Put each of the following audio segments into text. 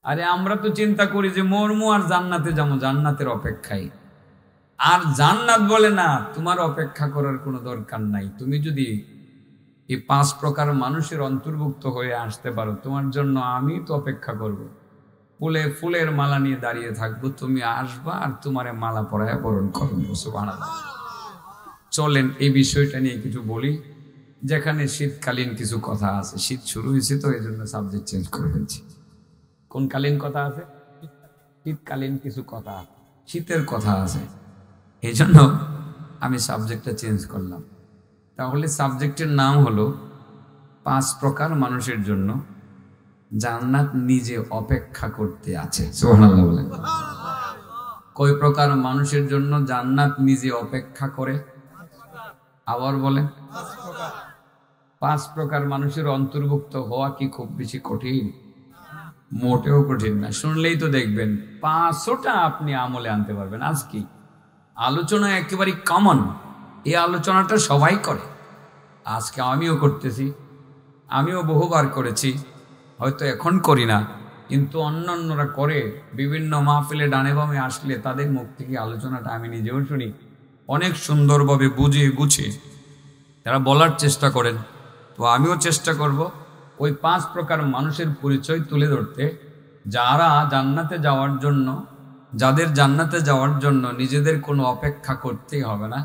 আরে আমরা তো চিন্তা করি যে মরমু আর জান্নাতে যাবো, জান্নাতের অপেক্ষায়। আর জান্নাত বলে না, তোমার অপেক্ষা করার কোনো দরকার নাই। তুমি যদি এই 5 প্রকার মানুষের অন্তর্ভুক্ত হয়ে আসতে পারো, তোমার জন্য আমি তো অপেক্ষা করব। ফুলের মালা নিয়ে দাঁড়িয়ে থাকবো, তুমি আসবা আর তোমারে মালা পরায় বরণ করবো। সুবহানাল্লাহ। চলেন এই বিষয়টা নিয়ে কিছু বলি, যেখানে শীতকালীন কিছু কথা আছে। শীত শুরু হয়েছে তো এই জন্য সাবজেক্ট চেঞ্জ করে ফেলছি। কোন কালীন কথা আছে? শীতকালীন কিছু কথা, শীতের কথা আছে, এই জন্য আমি সাবজেক্টটা চেঞ্জ করলাম। তাহলে সাবজেক্টের নাম হলো 5 প্রকার মানুষের জন্য জান্নাত নিজে অপেক্ষা করতে আছে। সুবহানাল্লাহ বলেন। কয় প্রকার মানুষের জন্য জান্নাত নিজে অপেক্ষা করে? আবার বলেন। 5 প্রকার মানুষের অন্তর্ভুক্ত হওয়া কি খুব বেশি কঠিন? মোটেও কঠিন না। শুনলেই তো দেখবেন 5টা আপনি আমলে আনতে পারবেন। আজ কি আলোচনা একেবারে কমন, এই আলোচনাটা সবাই করে। আজকে আমিও করতেছি, আমিও বহুবার করেছি, হয়তো এখন করি না, কিন্তু অন্যান্যরা করে। বিভিন্ন মাহফিলে ডানে বামে আসলে তাদের মুখ থেকে আলোচনাটা আমি নিজেও শুনি। অনেক সুন্দরভাবে বুঝিয়ে গুছিয়ে তারা বলার চেষ্টা করেন। তো আমিও চেষ্টা করব ওই 5 প্রকার মানুষের পরিচয় তুলে ধরতে, যারা জান্নাতে যাওয়ার জন্য, যাদের জান্নাতে যাওয়ার জন্য নিজেদের কোনো অপেক্ষা করতেই হবে না,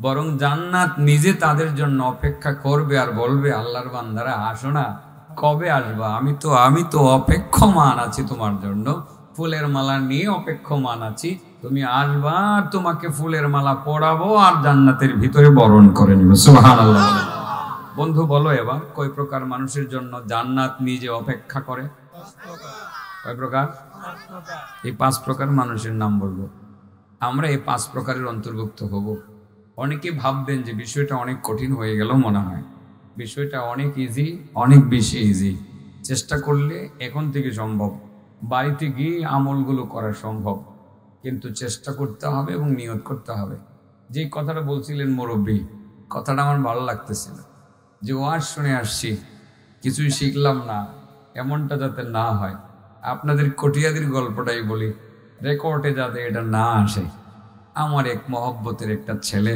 বরং জান্নাত নিজে তাদের জন্য অপেক্ষা করবে আর বলবে, আল্লাহর বান্দারা আসো না, কবে আসবা? আমি তো অপেক্ষমান আছি তোমার জন্য, ফুলের মালা নিয়ে অপেক্ষমান আছি, তুমি আসবা, তোমাকে ফুলের মালা পরাবো আর জান্নাতের ভিতরে বরণ করে নিব। সুবহানাল্লাহ। বন্ধু বলো এবার, কয় প্রকার মানুষের জন্য জান্নাত নিজে অপেক্ষা করে? কয় প্রকার? এই 5 প্রকার মানুষের নাম বলবো। আমরা এই 5 প্রকারের অন্তর্ভুক্ত হব। অনেকে ভাববেন যে বিষয়টা অনেক কঠিন হয়ে গেল, মনে হয় বিষয়টা অনেক ইজি, অনেক বেশি ইজি। চেষ্টা করলে এখন থেকে সম্ভব, বাড়িতে গিয়ে আমলগুলো করা সম্ভব, কিন্তু চেষ্টা করতে হবে এবং নিয়ত করতে হবে। যে কথাটা বলছিলেন মুরব্বী, কথাটা আমার ভালো লাগতেছিল, যে ওয়াজ শুনে আসছি কিছুই শিখলাম না, এমনটা যাতে না হয়। আপনাদের কটিয়াদির গল্পটাই বলি, রেকর্ডে যাতে এটা না আসে। আমার এক মহব্বতের একটা ছেলে,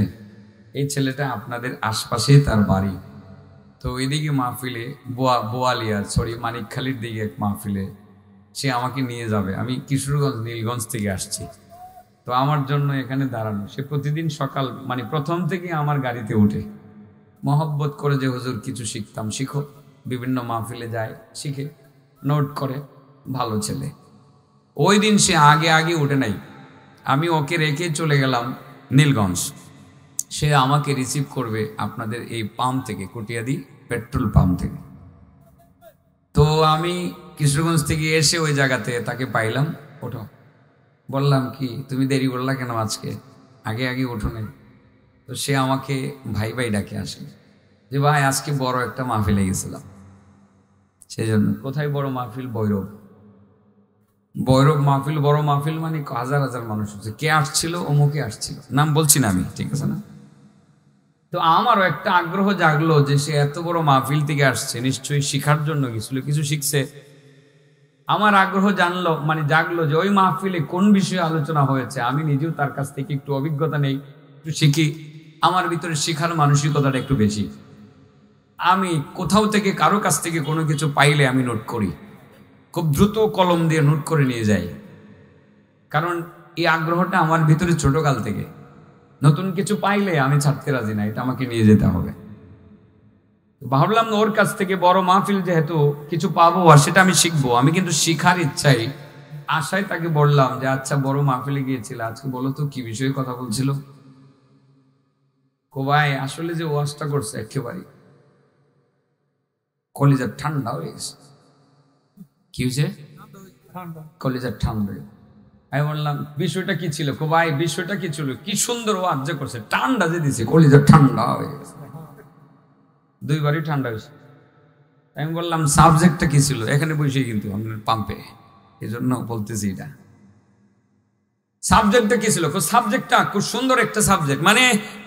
এই ছেলেটা আপনাদের আশপাশেই তার বাড়ি। তো ওইদিকে মাহফিলে বোয়ালিয়ার মানিকখালীর দিকে এক মাহফিলে সে আমাকে নিয়ে যাবে। আমি কিশোরগঞ্জ নীলগঞ্জ থেকে আসছি, তো আমার জন্য এখানে দাঁড়ানো। সে প্রতিদিন সকাল প্রথম থেকে আমার গাড়িতে উঠে মহব্বত করে যে হুজুর কিছু শিখতাম, শিখো। বিভিন্ন মাহফিলে যায়, শিখে, নোট করে, ভালো ছেলে। ওই দিন সে আগে উঠে নাই, আমি ওকে রেখে চলে গেলাম নীলগঞ্জ। সে আমাকে রিসিভ করবে আপনাদের এই পাম্প থেকে, কটিয়াদি পেট্রোল পাম্প থেকে। তো আমি কিশোরগঞ্জ থেকে এসে ওই জায়গাতে তাকে পাইলাম। ওঠো, বললাম কি তুমি দেরি করলা কেন আজকে, আগে ওঠো নাই? তো সে আমাকে ভাই ডাকে আসে, যে ভাই আজকে বড় একটা মাহফিলে গেছিলাম, সেই জন্য। কোথায় বড় মাহফিল? বৈরব মাহফিল। বড় মাহফিল মানে হাজার হাজার মানুষ হচ্ছে। কে আসছিল? অমুকে আসছিল, নাম বলছি না আমি, ঠিক আছে না? তো আমারও একটা আগ্রহ জাগলো যে সে এত বড় মাহফিল থেকে আসছে, নিশ্চয়ই শিখার জন্য গেছিল, কিছু শিখছে। আমার আগ্রহ জাগলো যে ওই মাহফিলে কোন বিষয়ে আলোচনা হয়েছে, আমি নিজেও তার কাছ থেকে একটু অভিজ্ঞতা নেই, একটু শিখি। আমার ভিতরে শিখার মানসিকতাটা একটু বেশি। আমি কোথাও থেকে কারো কাছ থেকে কোনো কিছু পাইলে আমি নোট করি, খুব দ্রুত কলম দিয়ে নোট করে নিয়ে যাই। কারণ এই আগ্রহটা আমার ভিতরে ছোটকাল থেকে। নতুন কিছু পাইলে আমি ছাড়তে রাজি না, এটা আমাকে নিয়ে যেতে হবে। ভাবলাম ওর কাছ থেকে বড় মাহফিল যেহেতু কিছু পাবো আর সেটা আমি শিখবো, আমি কিন্তু শিখার ইচ্ছাই আশায় তাকে বললাম যে আচ্ছা বড় মাহফিলে গিয়েছিল, আজকে বলো তো কি বিষয়ে কথা বলছিল? ভাই আসলে যে ওয়াজটা করছে একেবারে কলিজার ঠান্ডা হয়ে গেছে। কি হয়েছে? কলিজার ঠান্ডা। আমি বললাম বিষয়টা কি ছিল? ভাই বিষয়টা কি ছিল? কি সুন্দর ওয়াজ যে করছে, ঠান্ডা যে দিছে, কলিজার ঠান্ডা হয়ে গেছে। 2বারই ঠান্ডা হয়েছে। আমি বললাম সাবজেক্টটা কি ছিল? এখানে বসে কিন্তু আপনার পাম্পে, এই জন্য বলতেছি এটা। সাবজেক্টটা কি ছিল? সাবজেক্টটা খুব সুন্দর একটা সাবজেক্ট,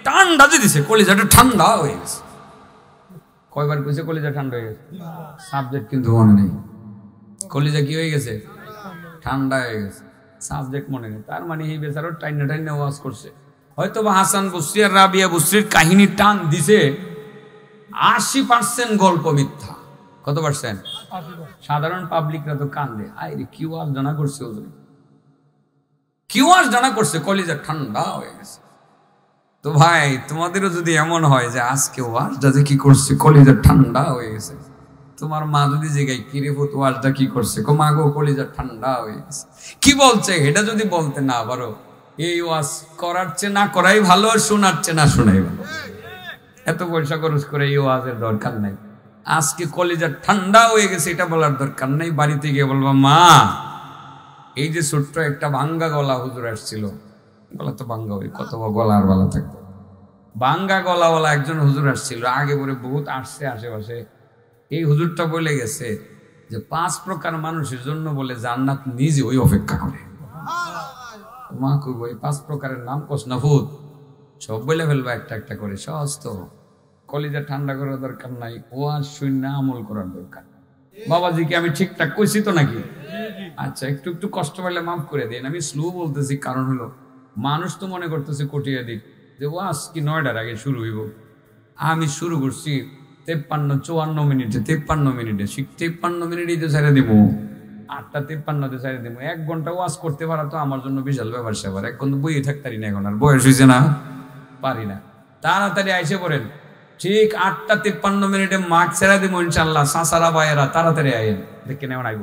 ঠান্ডা যে দিছে, কলিজাটা ঠান্ডা হয়ে গেছে। কয়বার কইছে কলিজা ঠান্ডা হয়ে গেছে? সাবজেক্ট কিন্তু মনে নেই। কলিজা কি হয়ে গেছে? ঠান্ডা হয়ে গেছে, সাবজেক্ট মনে নেই। তার মানে এই বেচারও টাইনা টাইনা ওয়াজ করছে। হয়তো বা হাসান বসরি আর রাবিয়া বসরির কাহিনী টান দিছে, 80% গল্প মিথ্যা। কত পার্সেন্ট? সাধারণ পাবলিকরা তো কান্দে, আরে কি ওয়াজ জানা করছে, ওজন কি ওয়াজ জানা করছে, কলিজা ঠান্ডা হয়ে গেছে। তো ভাই তোমাদেরও যদি এমন হয় যে আজকে ওয়াজটা যে কি করছে কলিজা ঠান্ডা হয়ে গেছে, তোমার মা যদি জিগাই কিরে ফুত ওয়াজটা কি করছে, মা গো কলিজা ঠান্ডা হয়ে গেছে, কি বলছে এটা যদি বলতে না পারো, এই ওয়াজ করার চেয়ে না করাই ভালো, শোনার চেয়ে না শোনাই ভালো। এত পয়সা খরচ করে এই ওয়াজের দরকার নাই। আজকে কলিজা ঠান্ডা হয়ে গেছে এটা বলার দরকার নাই। বাড়িতে গিয়ে বলবা, মা এই যে ছোট্ট একটা ভাঙ্গা গলা হুজুর আসছিল, গলা তো ভাঙ্গা ওই কত গলার গলা থাকতো, ভাঙ্গা গলাওয়ালা একজন হুজুর আসছিল, আগে পরে বহুত আসছে আশেপাশে। এই হুজুরটা বলে গেছে যে 5 প্রকার মানুষের জন্য বলে জান্নাত নিজে ওই অপেক্ষা করে। মা কইব এই 5 প্রকারের নাম কস না ভূত, সব বলে ফেলবা একটা একটা করে, সহজ তো। কলিজা ঠান্ডা করার দরকার নাই, ওয়াজ শূন্য আমল করার দরকার। বাবাজিকে আমি ঠিকঠাক কইছি তো নাকি? আচ্ছা, একটু একটু কষ্ট পাইলে মাফ করে দিন। আমি স্লো বলতেছি, কারণ হলো মানুষ তো মনে করতেছে কটিয়া দিক যে ওয়াজ কি 9টার আগে শুরু হইব। আমি শুরু করছি 53-54 মিনিটে, 53 মিনিটে, 53 মিনিটেই তো ছেড়ে দিব, 8:53 ছেড়ে দিব। 1 ঘন্টা ওয়াজ করতে পারা তো আমার জন্য বিশাল ব্যাপার স্যাপার। এক ঘন্টা বইয়ে থাকতারি না, এখন আর বয়স হয়েছে না, পারি না। তাড়াতাড়ি আইসে পড়েন, ঠিক 8:53 মিনিটে মাঠ ছেড়ে দিব ইনশাল্লাহ। সাসারা ভাইয়েরা তাড়াতাড়ি আইন, দেখে নেওয়া আইব।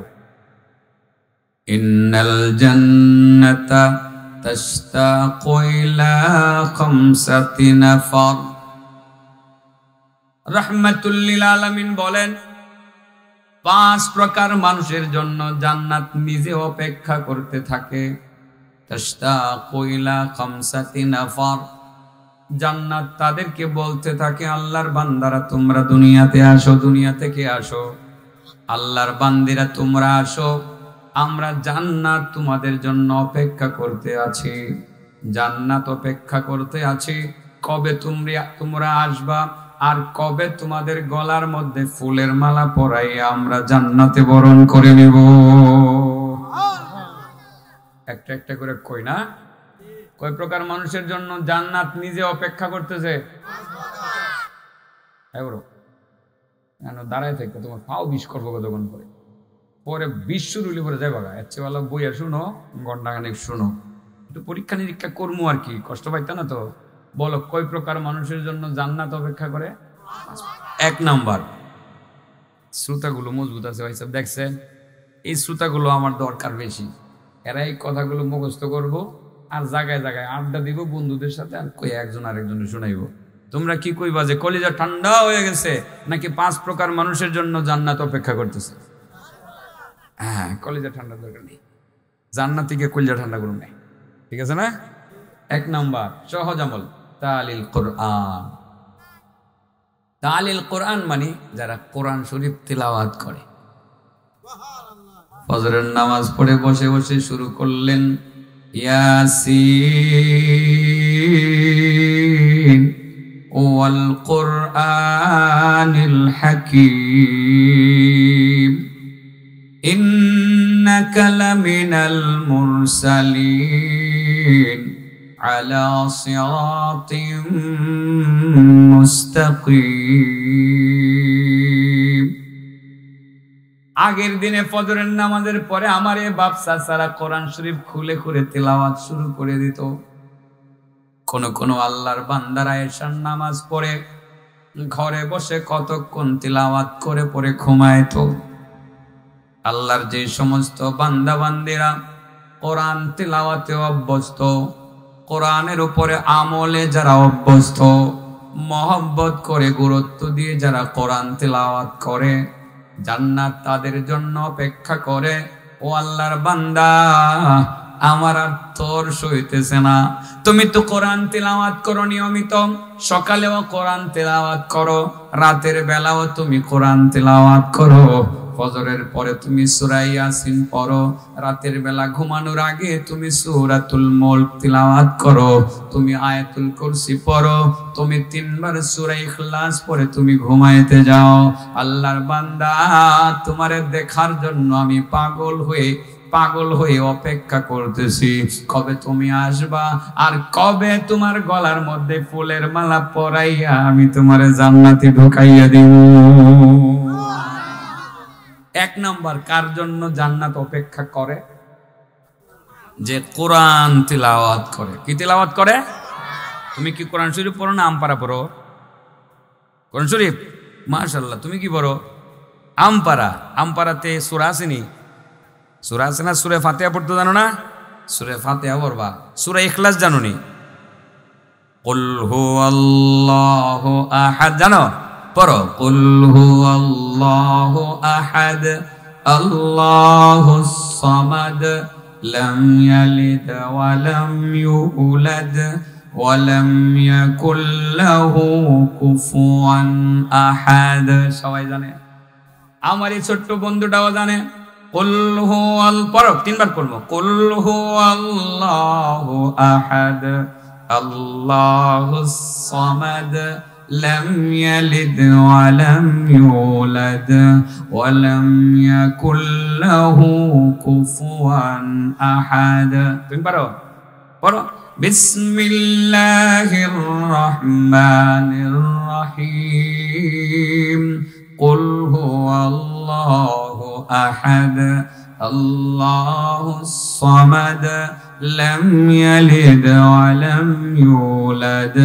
ইন্নাল জান্নাতা তাশতাকু ইলা 5 নাফর। রাহমাতুল লিল আলামিন বলেন, 5 প্রকার মানুষের জন্য জান্নাত নিজে অপেক্ষা করতে থাকে। তাশতাকু ইলা 5 নাফর, জান্নাত তাদেরকে বলতে থাকে, আল্লাহর বান্দারা তোমরা দুনিয়াতে আসো, দুনিয়া থেকে আসো, আল্লাহর বান্দিরা তোমরা আসো, আমরা জান্নাত তোমাদের জন্য অপেক্ষা করতে আছি, জান্নাত অপেক্ষা করতে আছি। কবে তোমরা আসবা আর কবে তোমাদের গলার মধ্যে ফুলের মালা পরাইয়া আমরা জান্নাতে বরণ করে নেব। একটা একটা করে কই না, কয় প্রকার মানুষের জন্য জান্নাত নিজে অপেক্ষা করতেছে? দাঁড়ায় থাকবে, তোমার পাও বিষ করবো কতক্ষণ করে, পরে বিশ্ব রুলি পরে যাই বাগা। এর চেয়ে ভালো বইয়া শুনো, ঘন্টাখানিক শুনো, একটু পরীক্ষা নিরীক্ষা করবো আর কি, কষ্ট পাইতা না তো। বলো কয় প্রকার মানুষের জন্য জান্নাত অপেক্ষা করে? 1 নাম্বার, শ্রোতাগুলো মজবুত আছে ভাই সব, দেখছেন? এই শ্রোতাগুলো আমার দরকার বেশি, এরা এই কথাগুলো মুখস্থ করবো আর জায়গায় জায়গায় আড্ডা দিব বন্ধুদের সাথে, আর কই একজন আরেকজনে শোনাইবো। তোমরা কি কইবা যে কলিজা ঠান্ডা হয়ে গেছে নাকি 5 প্রকার মানুষের জন্য জান্নাত অপেক্ষা করতেছে? হ্যাঁ, কলিজা ঠান্ডা দরকার নেই, জান্নাত থেকে কলিজা ঠান্ডা করুন নাই, ঠিক আছে না? 1 নাম্বার সহজ আমল, তালিল কোরআন। তালিল কোরআন মানে যারা কোরআন শরীফ তিলাওয়াত করে। ফজরের নামাজ পড়ে বসে বসে শুরু করলেন, ইয়াসিন ওয়াল কোরআনিল হাকীম ইন্নাকা লামিনাল মুরসালিন আলা সিরাতিম মুস্তাকিম। আগের দিনে ফজরের নামাজের পরে আমার এই বাপ চাচারা কোরআন শরীফ খুলে খুলে তেলাওয়াত শুরু করে দিত। কোন কোন আল্লাহর বান্দারা এশার নামাজ পড়ে ঘরে বসে কতক্ষণ তেলাওয়াত করে পরে ঘুমাইত। আল্লাহর যে সমস্ত বান্দা বান্দিরা কোরআন তেলাওয়াতে অভ্যস্ত, কোরআনের উপরে আমলে যারা অভ্যস্ত, মহব্বত করে গুরুত্ব দিয়ে যারা কোরআন তেলাওয়াত করে, জান্নাত তাদের জন্য অপেক্ষা করে। ও আল্লাহর বান্দা, আমার আর তোর সইতেছে না, তুমি তো কোরআন তেলাওয়াত করো নিয়মিত, সকালেও কোরআন তেলাওয়াত করো, রাতের বেলাও তুমি কোরআন তেলাওয়াত করো, ফজরের পরে তুমি সূরা ইয়াসিন পড়ো, রাতের বেলা ঘুমানোর আগে তুমি সূরাতুল মুলক তিলাওয়াত করো, তুমি আয়াতুল কুরসি পড়ো, তুমি 3 বার সূরা ইখলাস পড়ে তুমি ঘুমাইতে যাও। আল্লাহর বান্দা, তোমারে দেখার জন্য আমি পাগল হয়ে পাগল হয়ে অপেক্ষা করতেছি কবে তুমি আসবা আর কবে তোমার গলার মধ্যে ফুলের মালা পরাইয়া আমি তোমারে জান্নাতে ঢুকাইয়া দিব। এক নাম্বার কার জন্য জান্নাত অপেক্ষা করে? যে কোরআন তিলাওয়াত করে। কি তিলাওয়াত করে? তুমি কি কোরআন শরীফ পড়ো না আমপারা পড়ো? কোরআন শরীফ মাশাআল্লাহ। তুমি কি পড়ো? আমপারা। আমপারাতে সূরা আসেনি? সূরা আছে না? সূরা ফাতিহা পড়তে জানো না? সূরা ফাতিহা পড়বা। সূরা ইখলাস জানো নি? কুল হুয়াল্লাহু আহাদ জানো? পড়ো কুল হুয়াল্লাহু আহাদ আল্লাহুস সামাদ লাম ইয়ালিদ ওয়া লাম ইউলাদ ওয়া লাম ইয়াকুল লাহু কুফুয়ান আহাদ। সবাই জানে? আমার এই ছোট্ট বন্ধুটাও জানে। কুল হুয়াল পড়ো, তিনবার পড়বো। কুল হুয়াল্লাহু আহাদ আল্লাহুস সামাদ লাম ইয়ালিদ ওয়া লাম ইউলাদ ওয়া লাম ইয়াকুল লাহু কুফুয়ান আহাদ। তুমি পারো? পড়ো। বিসমিল্লাহির রহমানির রহিম কুল হুয়াল্লাহু আহাদ আল্লাহুস সামাদ লাম ইয়ালিদ ওয়া লাম ইউলাদ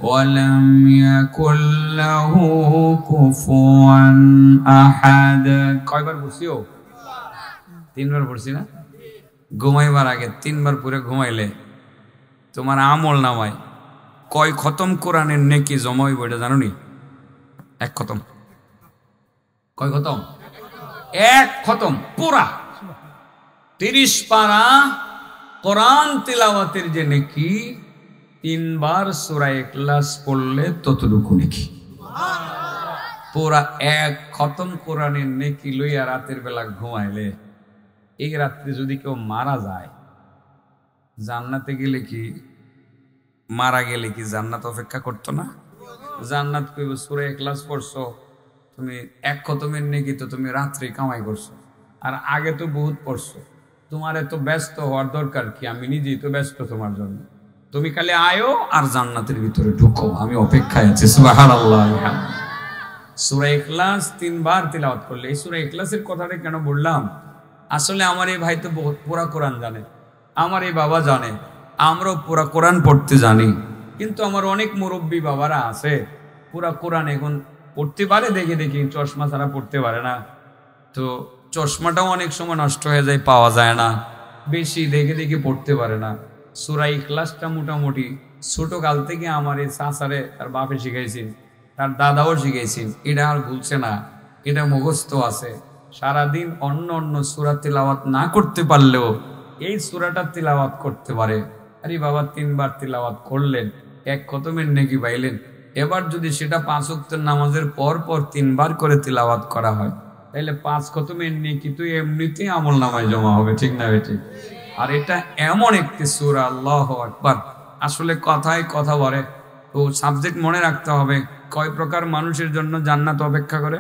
ওয়া লাম ইয়াকুল লাহু কুফুয়ান আহাদ। কয়বার পড়ছিও? তিনবার পড়ছি না? ঘুমাইবার আগে তিনবার পড়ে ঘুমাইলে তোমার আমল নামায় কয় খতম কোরআনের নেকি জমা হইব এটা জানো নি? এক খতম। কয় খতম? এক খতম পুরা 30 পারা কোরআন তিলাওয়াতের যে নেকি, 3 বার সূরা ইখলাস পড়লে ততটুকু নেকি। পুরা এক খতম কোরআনের নেকি লইয়া রাতের বেলা ঘুমাইলে, এই রাত্রে যদি কেউ মারা যায়, জান্নাতে গেলে কি মারা গেলে কি জান্নাত অপেক্ষা করতো না? জান্নাত কইব সূরা ইখলাস পড়ছো তুমি, এক খতমের নেকি তো তুমি রাত্রে কামাই করছো, আর আগে তো বহুত পড়ছো, তোমার এত ব্যস্ত হওয়ার দরকার কি? আমি নিজেই তো ব্যস্ত তোমার জন্য। তুমি খালি আয়ো আর জান্নাতের ভিতরে ঢুকো, আমি অপেক্ষায় আছি। সুবহানাল্লাহ। সূরা ইখলাস 3 বার তিলাওয়াত করলে। এই সূরা ইখলাসের কথাটা কেন বললাম? আসলে আমার এই ভাই তো পুরা কোরআন জানে, আমার এই বাবা জানে, আমরাও পুরা কোরআন পড়তে জানি, কিন্তু আমার অনেক মুরব্বী বাবারা আছে পুরা কোরআন এখন পড়তে পারে, দেখে দেখি চশমা ছাড়া পড়তে পারে না। তো চশমাটাও অনেক সময় নষ্ট হয়ে যায়, পাওয়া যায় না, বেশি দেখে দেখে পড়তে পারে না। সূরা ইখলাসটা মোটামুটি ছোট কাল থেকে আমার এই চাচারে তার বাপে শিখাইছেন, তার দাদাও শিখাইছেন, এটা আর ভুলছে না, এটা মুখস্থ আছে। সারাদিন অন্য অন্য সূরা তিলাওয়াত না করতে পারলেও এই সূরাটা তিলাওয়াত করতে পারে। আরে বাবা 3 বার তিলাওয়াত করলেন, এক খতমের নেকি পাইলেন। এবার যদি সেটা 5 ওয়াক্তের নামাজের পর পর 3 বার করে তিলাওয়াত করা হয়, তাহলে 5 খতমের নেকি তো এমনিতেই আমল নামায় জমা হবে, ঠিক না বেটি? আর এটা এমন একটি সূরা, আল্লাহু আকবার, আসলে কথায় কথা বলে। তো সাবজেক্ট মনে রাখতে হবে, কয় প্রকার মানুষের জন্য জান্নাত অপেক্ষা করে।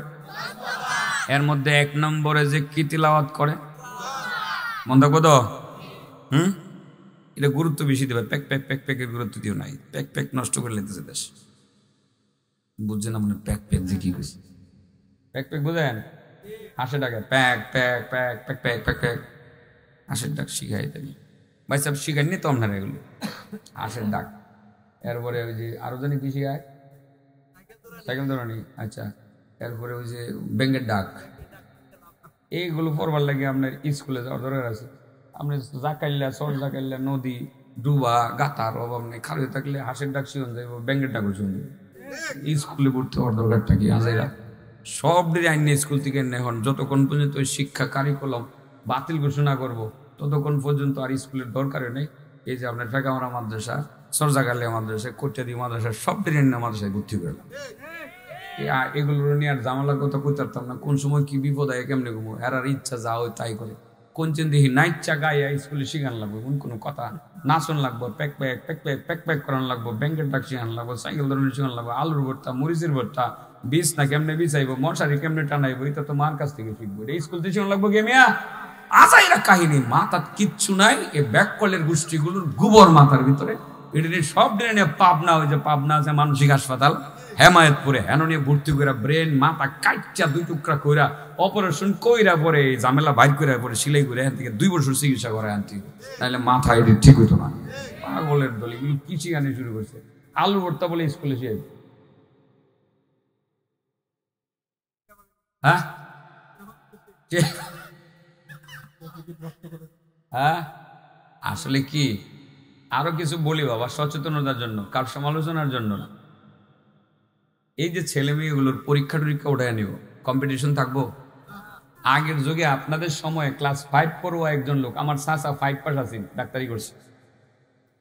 এর মধ্যে 1 নম্বরে যে কি তিলাওয়াত করে, মন থাকবো তো? এটা গুরুত্ব বেশি দেবে। প্যাক প্যাক প্যাক প্যাকের গুরুত্ব দিও নাই, প্যাক প্যাক নষ্ট করে লেগেছে দেশ। বুঝছে না মানে প্যাক প্যাক যে কি বুঝি? প্যাক প্যাক বুঝেন? হাসে ডাকে প্যাক প্যাক প্যাক প্যাক প্যাক প্যাক প্যাক, হাসের ডাক শিখাই দেবে ভাই সাহেব, শিখাইনি তো আপনারা এগুলো হাসের ডাক। এরপরে ওই যে আরো জানি কি শিখায়, সাইকেল ধরনি, আচ্ছা। এরপরে ওই যে ব্যাঙ্গের ডাক, এইগুলো পড়বার লাগে আপনার স্কুলে যাওয়ার দরকার আছে। আপনি জাকাইল্লা, চর জাকাইল্লা, নদী, ডুবা, গাতার অভাব নেই, খালি থাকলে হাসের ডাক শিখুন যাইব, ব্যাঙ্গের ডাকও শুনবে। স্কুলে ভর্তি হওয়ার দরকারটা কি? আজাইরা সব দিকে আইন স্কুল থেকে এখন যতক্ষণ পর্যন্ত শিক্ষা কারিকুলাম বাতিল ঘোষণা করবো ততক্ষণ পর্যন্ত আর স্কুলের দরকারই নেই। এই যে আপনার ফেকামারা মাদ্রাসা, সরজাকালিয়া মাদ্রাসা, কোটিয়াদি মাদ্রাসা, সব দিকে মাদ্রাসায় ভর্তি করলাম। এগুলো নিয়ে আর জামালার কথা কই পারতাম না, কোন সময় কি বিপদ হয় কেমনে ঘুমো, এরার ইচ্ছা যা হয় তাই করে। কোন চেন দেখি নাইচ্ছা গাইয়া স্কুলে শিখান লাগবে, কোনো কথা নাচন লাগবো, প্যাক প্যাক প্যাক প্যাক প্যাক প্যাক করান লাগবো, ব্যাংকের ডাক শিখান লাগবো, সাইকেল ধরনের শিখান লাগবো, আলুর ভর্তা, মরিচের ভর্তা, বীজ না কেমনে বিছাইবো, মশারি কেমনে টানাইবো, এটা তো মার কাছ থেকে শিখবো। এটা স্কুল থেকে শিখান লাগবো কে মিয়া? আজাইরা কাহিনী, মাথার কিচ্ছু নাই। এই ব্যাককলের গোষ্ঠীগুলোর গোবর মাথার ভিতরে, এটা নিয়ে সব নিয়ে পাবনা, ওই যে পাবনা আছে মানসিক হাসপাতাল হেমায়তপুরে, হেন নিয়ে ভর্তি করে ব্রেন মাথা কাইচা 2 টুকরা কইরা অপারেশন কইরা পরে ঝামেলা বাইর করে পরে সিলাই করে এখান থেকে 2 বছর চিকিৎসা করে আনতে, নাহলে মাথা এটা ঠিক হইতো না। পাগলের দল এগুলো কি শিখানি শুরু করছে। আলু ভর্তা বলে স্কুলে সে, হ্যাঁ হ্যাঁ আসলে কি আরো কিছু বলি বাবা, সচেতনতার জন্য, কার সমালোচনার জন্য না। এই যে ছেলে মেয়েগুলোর পরীক্ষা টরীক্ষা উঠায় নিব, কম্পিটিশন থাকবো। আগের যুগে আপনাদের সময় ক্লাস 5 পড়ুয়া একজন লোক, আমার চাচা 5 পাস আছেন, ডাক্তারি করছে,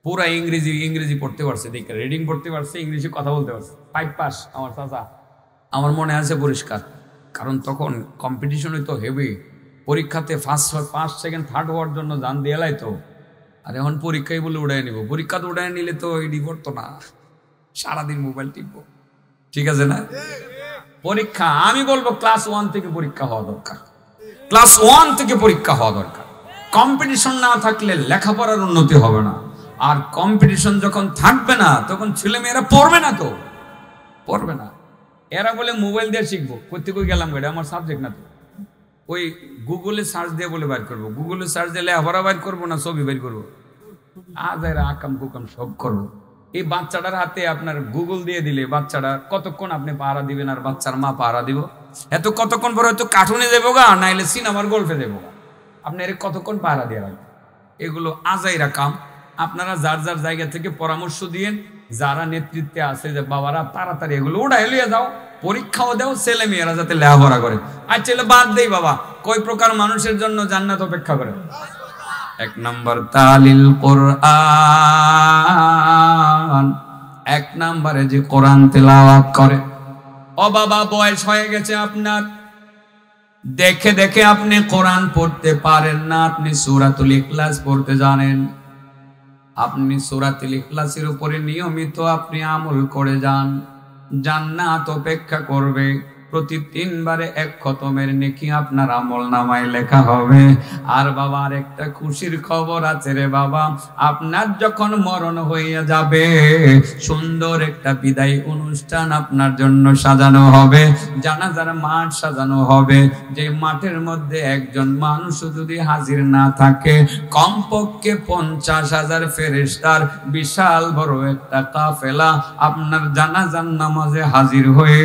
পুরা ইংরেজি পড়তে পারছে, দেখে রিডিং পড়তে পারছে, ইংরেজি কথা বলতে পারছে, 5 পাস আমার চাচা। আমার মনে আছে পরিষ্কার, কারণ তখন কম্পিটিশন হইতো হেভি, পরীক্ষাতে ফার্স্ট সেকেন্ড থার্ড হওয়ার জন্য জান দিয়ে লাইতো। আর এখন পরীক্ষাই বলে উড়াই নিব, পরীক্ষা তো উড়াই নিলে তো এডি পড়তো না, সারাদিন মোবাইল টিপবো, ঠিক আছে না? পরীক্ষা আমি বলবো ক্লাস 1 থেকে পরীক্ষা হওয়া দরকার, ক্লাস 1 থেকে পরীক্ষা হওয়া দরকার। কম্পিটিশন না থাকলে লেখাপড়ার উন্নতি হবে না, আর কম্পিটিশন যখন থাকবে না তখন ছেলে মেয়েরা পড়বে না, তো পড়বে না। এরা বলে মোবাইল দিয়ে শিখবো, করতে কই গেলাম, এটা আমার সাবজেক্ট না। তো ওই গুগলে সার্চ দিয়ে বলে বাইর করবো, গুগলে সার্চ দিলে লেখাপড়া বাইর করবো না ছবি বাইর করবো, আজ এরা আকাম কুকাম সব করবো। এই বাচ্চাটার হাতে আপনার গুগল দিয়ে দিলে বাচ্চাটা কতক্ষণ আপনি পাহারা দিবেন, আর বাচ্চার মা পাহারা দিব? এত কতক্ষণ পরে হয়তো কার্টুনে দেবো গা, নাইলে সিনেমার গল্পে দেবো গা, আপনি এর কতক্ষণ পাহারা দিয়ে রাখবেন? এগুলো আজাইরা কাম। আপনারা যার যার জায়গা থেকে পরামর্শ দিয়েন, যারা নেতৃত্বে আছে যে বাবারা তাড়াতাড়ি এগুলো উঠাই লিয়ে যাও, পরীক্ষাও দাও, ছেলে মেয়েরা যাতে লেখাপড়া করে। আর ছেলে বাদ দেই বাবা, কয় প্রকার মানুষের জন্য জান্নাত অপেক্ষা করে? 1 নম্বর তালিল কোরআন, 1 নম্বরে যে কোরআন তেলাওয়াত করে। ও বাবা, বয়স হয়ে গেছে আপনার, দেখে দেখে আপনি কোরআন পড়তে পারেন না, আপনি সূরাতুল ইখলাস পড়তে জানেন, আপনি সূরাতুল ইখলাসের উপরে নিয়মিত আপনি আমল করে যান, জান্নাত অপেক্ষা করবে। প্রতি 3 বারে 1 খতমের নেকি আপনার আমল নামায় লেখা হবে। আর বাবা, আর একটা খুশির খবর আছে রে বাবা, আপনার যখন মরণ হইয়া যাবে, সুন্দর একটা বিদায় অনুষ্ঠান আপনার জন্য সাজানো হবে, জানাজার মাঠ সাজানো হবে। যে মাঠের মধ্যে একজন মানুষ যদি হাজির না থাকে, কমপক্ষে 50,000 ফেরেশতার বিশাল বড় একটা কাফেলা আপনার জানাজার নামাজে হাজির হয়ে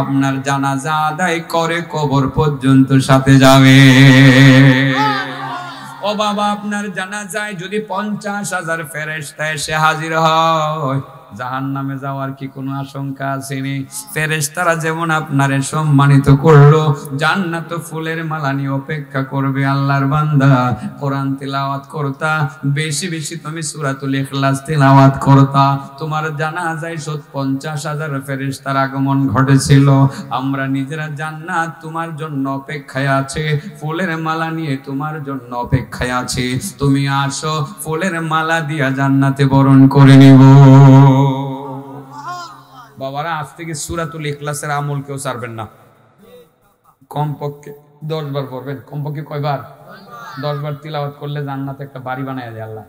আপনার জানাজা আদায় করে কবর পর্যন্ত সাথে যাবে। ও বাবা, আপনার জানাজায় যদি 50,000 ফেরেশতা এসে হাজির হয়, জাহান্নামে যাওয়ার কি কোনো আশঙ্কা আসেনি? ফেরেশতারা যেমন আপনারে সম্মানিত করলো, জান্নাত ফুলের মালা নিয়ে অপেক্ষা করবে। আল্লাহর বান্দা, কোরআন তিলাওয়াত করতা, বেশি বেশি তুমি সূরাতুল ইখলাস তিলাওয়াত করতা, তোমার জানাজায় 50,000 ফেরেশতার আগমন ঘটেছিল। আমরা নিজেরা জান্নাত তোমার জন্য অপেক্ষায় আছে, ফুলের মালা নিয়ে তোমার জন্য অপেক্ষায় আছে, তুমি আসো, ফুলের মালা দিয়া জান্নাতে বরণ করে নিব। বাবারা, আজ থেকে সূরাতুল ইখলাসের আমল কেউ ছাড়বেন না, কমপক্ষে 10 বার পড়বেন। কমপক্ষে কয়বার? 10 বার তিলাওয়াত করলে জান্নাতে একটা বাড়ি বানায় দেয় আল্লাহ।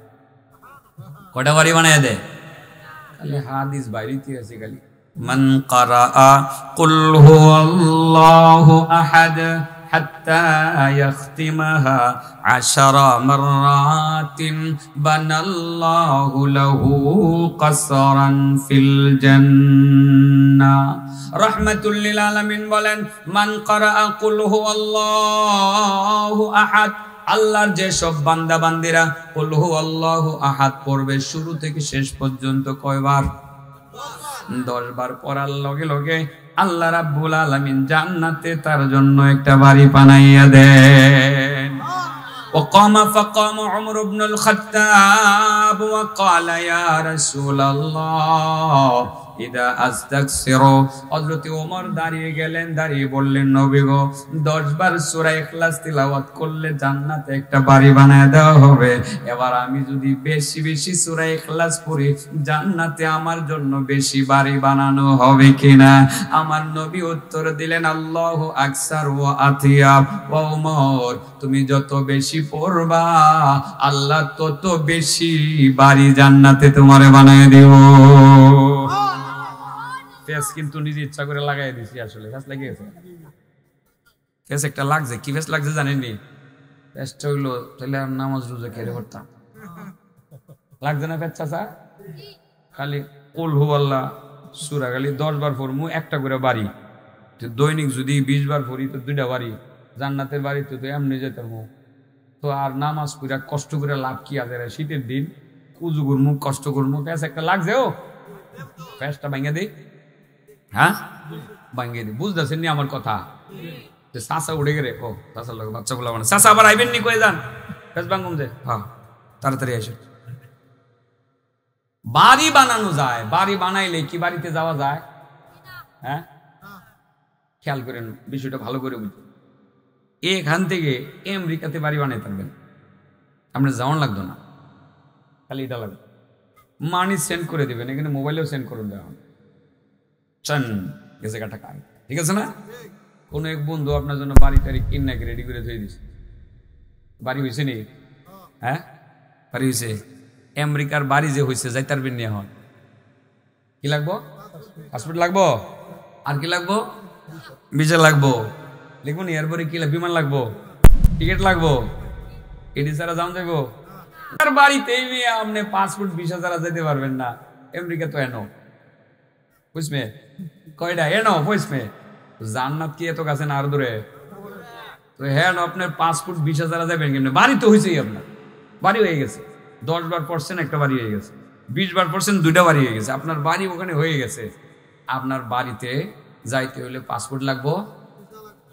কয়টা বাড়ি বানায় দেয়? খালি হাদিস বাইরেতে আছে খালি। মান ক্বারাআ কুল হুয়াল্লাহু আহাদ হাত্তা ইয়াখতিমাহা 10 মাররাতিন বানাল্লাহু লাহু কসরান ফিল জান্নাহ। রাহমাতুল লিল আলামিন বলেন, মান ক্বারাআ কুল হুয়াল্লাহু আহাদ, আল্লাহর যে সব বান্দা বান্দিরা কুল হুয়াল্লাহু আহাদ পড়বে, শুরু থেকে শেষ পর্যন্ত কয়বার? 10 বার পড়ার লগে লগে আল্লাহ রাব্বুল আলামিন জান্নাতে তার জন্য একটা বাড়ি বানাইয়া দেন। وقام فقام عمر بن الخطاب وقال يا رسول الله ইদা আস্তাগফিরু। হযরত ওমর দাঁড়িয়ে গেলেন, দাঁড়িয়ে বললেন, নবী গো 10 বার সূরা ইখলাস তিলাওয়াত করলে জান্নাতে একটা বাড়ি বানায় দেওয়া হবে। এবার আমি যদি বেশি বেশি সূরা ইখলাস পড়ি জান্নাতে আমার জন্য বেশি বাড়ি বানানো হবে কিনা? আমার নবী উত্তর দিলেন, আল্লাহু আকসার ওয়া আতিয়াব। ও ওমর, তুমি যত বেশি পড়বা আল্লাহ তত বেশি বাড়ি জান্নাতে তোমারে বানায় দিব। ফেস কিন্তু নিজে ইচ্ছা করে লাগাই দিছি, আসলে ফেস লাগিয়েছে। ফেস একটা লাগছে, কি ফেস লাগছে জানেননি? ফেসটা হইলো তাহলে আর নামাজ রোজা খেলে করতাম। লাগছে না ফেস চাচা? খালি কুল হু আল্লাহ সূরা খালি 10 বার পড়মু, একটা করে বাড়ি। দৈনিক যদি 20 বার পড়ি তো 2টা বাড়ি। জান্নাতের বাড়ি তো এমনি যেতে পারবো। তো আর নামাজ পড়া কষ্ট করে লাভ কি আছে? শীতের দিন কুজু করমু, কষ্ট করমু, ফেস একটা লাগছে। ও ফেসটা ভাঙিয়ে দিই, হ্যাঁ ভাঙিয়ে দিই। বুঝতেছেন নি আমার কথা? চাষা উঠে গেলে ও চাষার লোক বাচ্চা গুলো মানে চাষা আবার আইবেন নি, কয়ে যান ফেস ভাঙুন যে। হ্যাঁ তাড়াতাড়ি আসে। বাড়ি বানানো যায়, বাড়ি বানাইলে কি বাড়িতে যাওয়া যায়? হ্যাঁ খেয়াল করেন, বিষয়টা ভালো করে বুঝুন। এখান থেকে আমেরিকাতে বাড়ি বানাইতে পারবেন, আপনার যাওয়ান লাগতো না, খালি এটা লাগবে। মানি সেন্ড করে দিবেন, এখানে মোবাইলেও সেন্ড করুন দেওয়া চান গেছে টাকা। ঠিক আছে না? কোন এক বন্ধু আপনার জন্য বাড়ি টাড়ি কিনাকে রেডি করে ধুয়ে দিছে। বাড়ি হয়েছে নি? হ্যাঁ বাড়ি হয়েছে। আমেরিকার বাড়ি যে হয়েছে যাইতে পারবেন নি। এখন কি লাগবো? পাসপোর্ট লাগবো। আর কি লাগবো? ভিসা লাগবো। লিখবো নি? এরপরে কি বিমান লাগবো, টিকিট লাগবো। এটি ছাড়া যাওয়া যাবো? আর বাড়িতে আপনি পাসপোর্ট ভিসা ছাড়া যেতে পারবেন না। আমেরিকা তো এনো বুঝবে কয়টা এনো বুঝবে। জান্নাত কি এত কাছে না আর দূরে? তো হ্যাঁ আপনার পাসপোর্ট ভিসা ছাড়া যাবেন কেমনে? বাড়ি তো হয়েছেই, আপনার বাড়ি হয়ে গেছে। 10 বার পড়ছেন একটা বাড়ি হয়ে গেছে, 20 বার পড়ছেন 2টা বাড়ি হয়ে গেছে। আপনার বাড়ি ওখানে হয়ে গেছে। আপনার বাড়িতে যাইতে হলে পাসপোর্ট লাগবো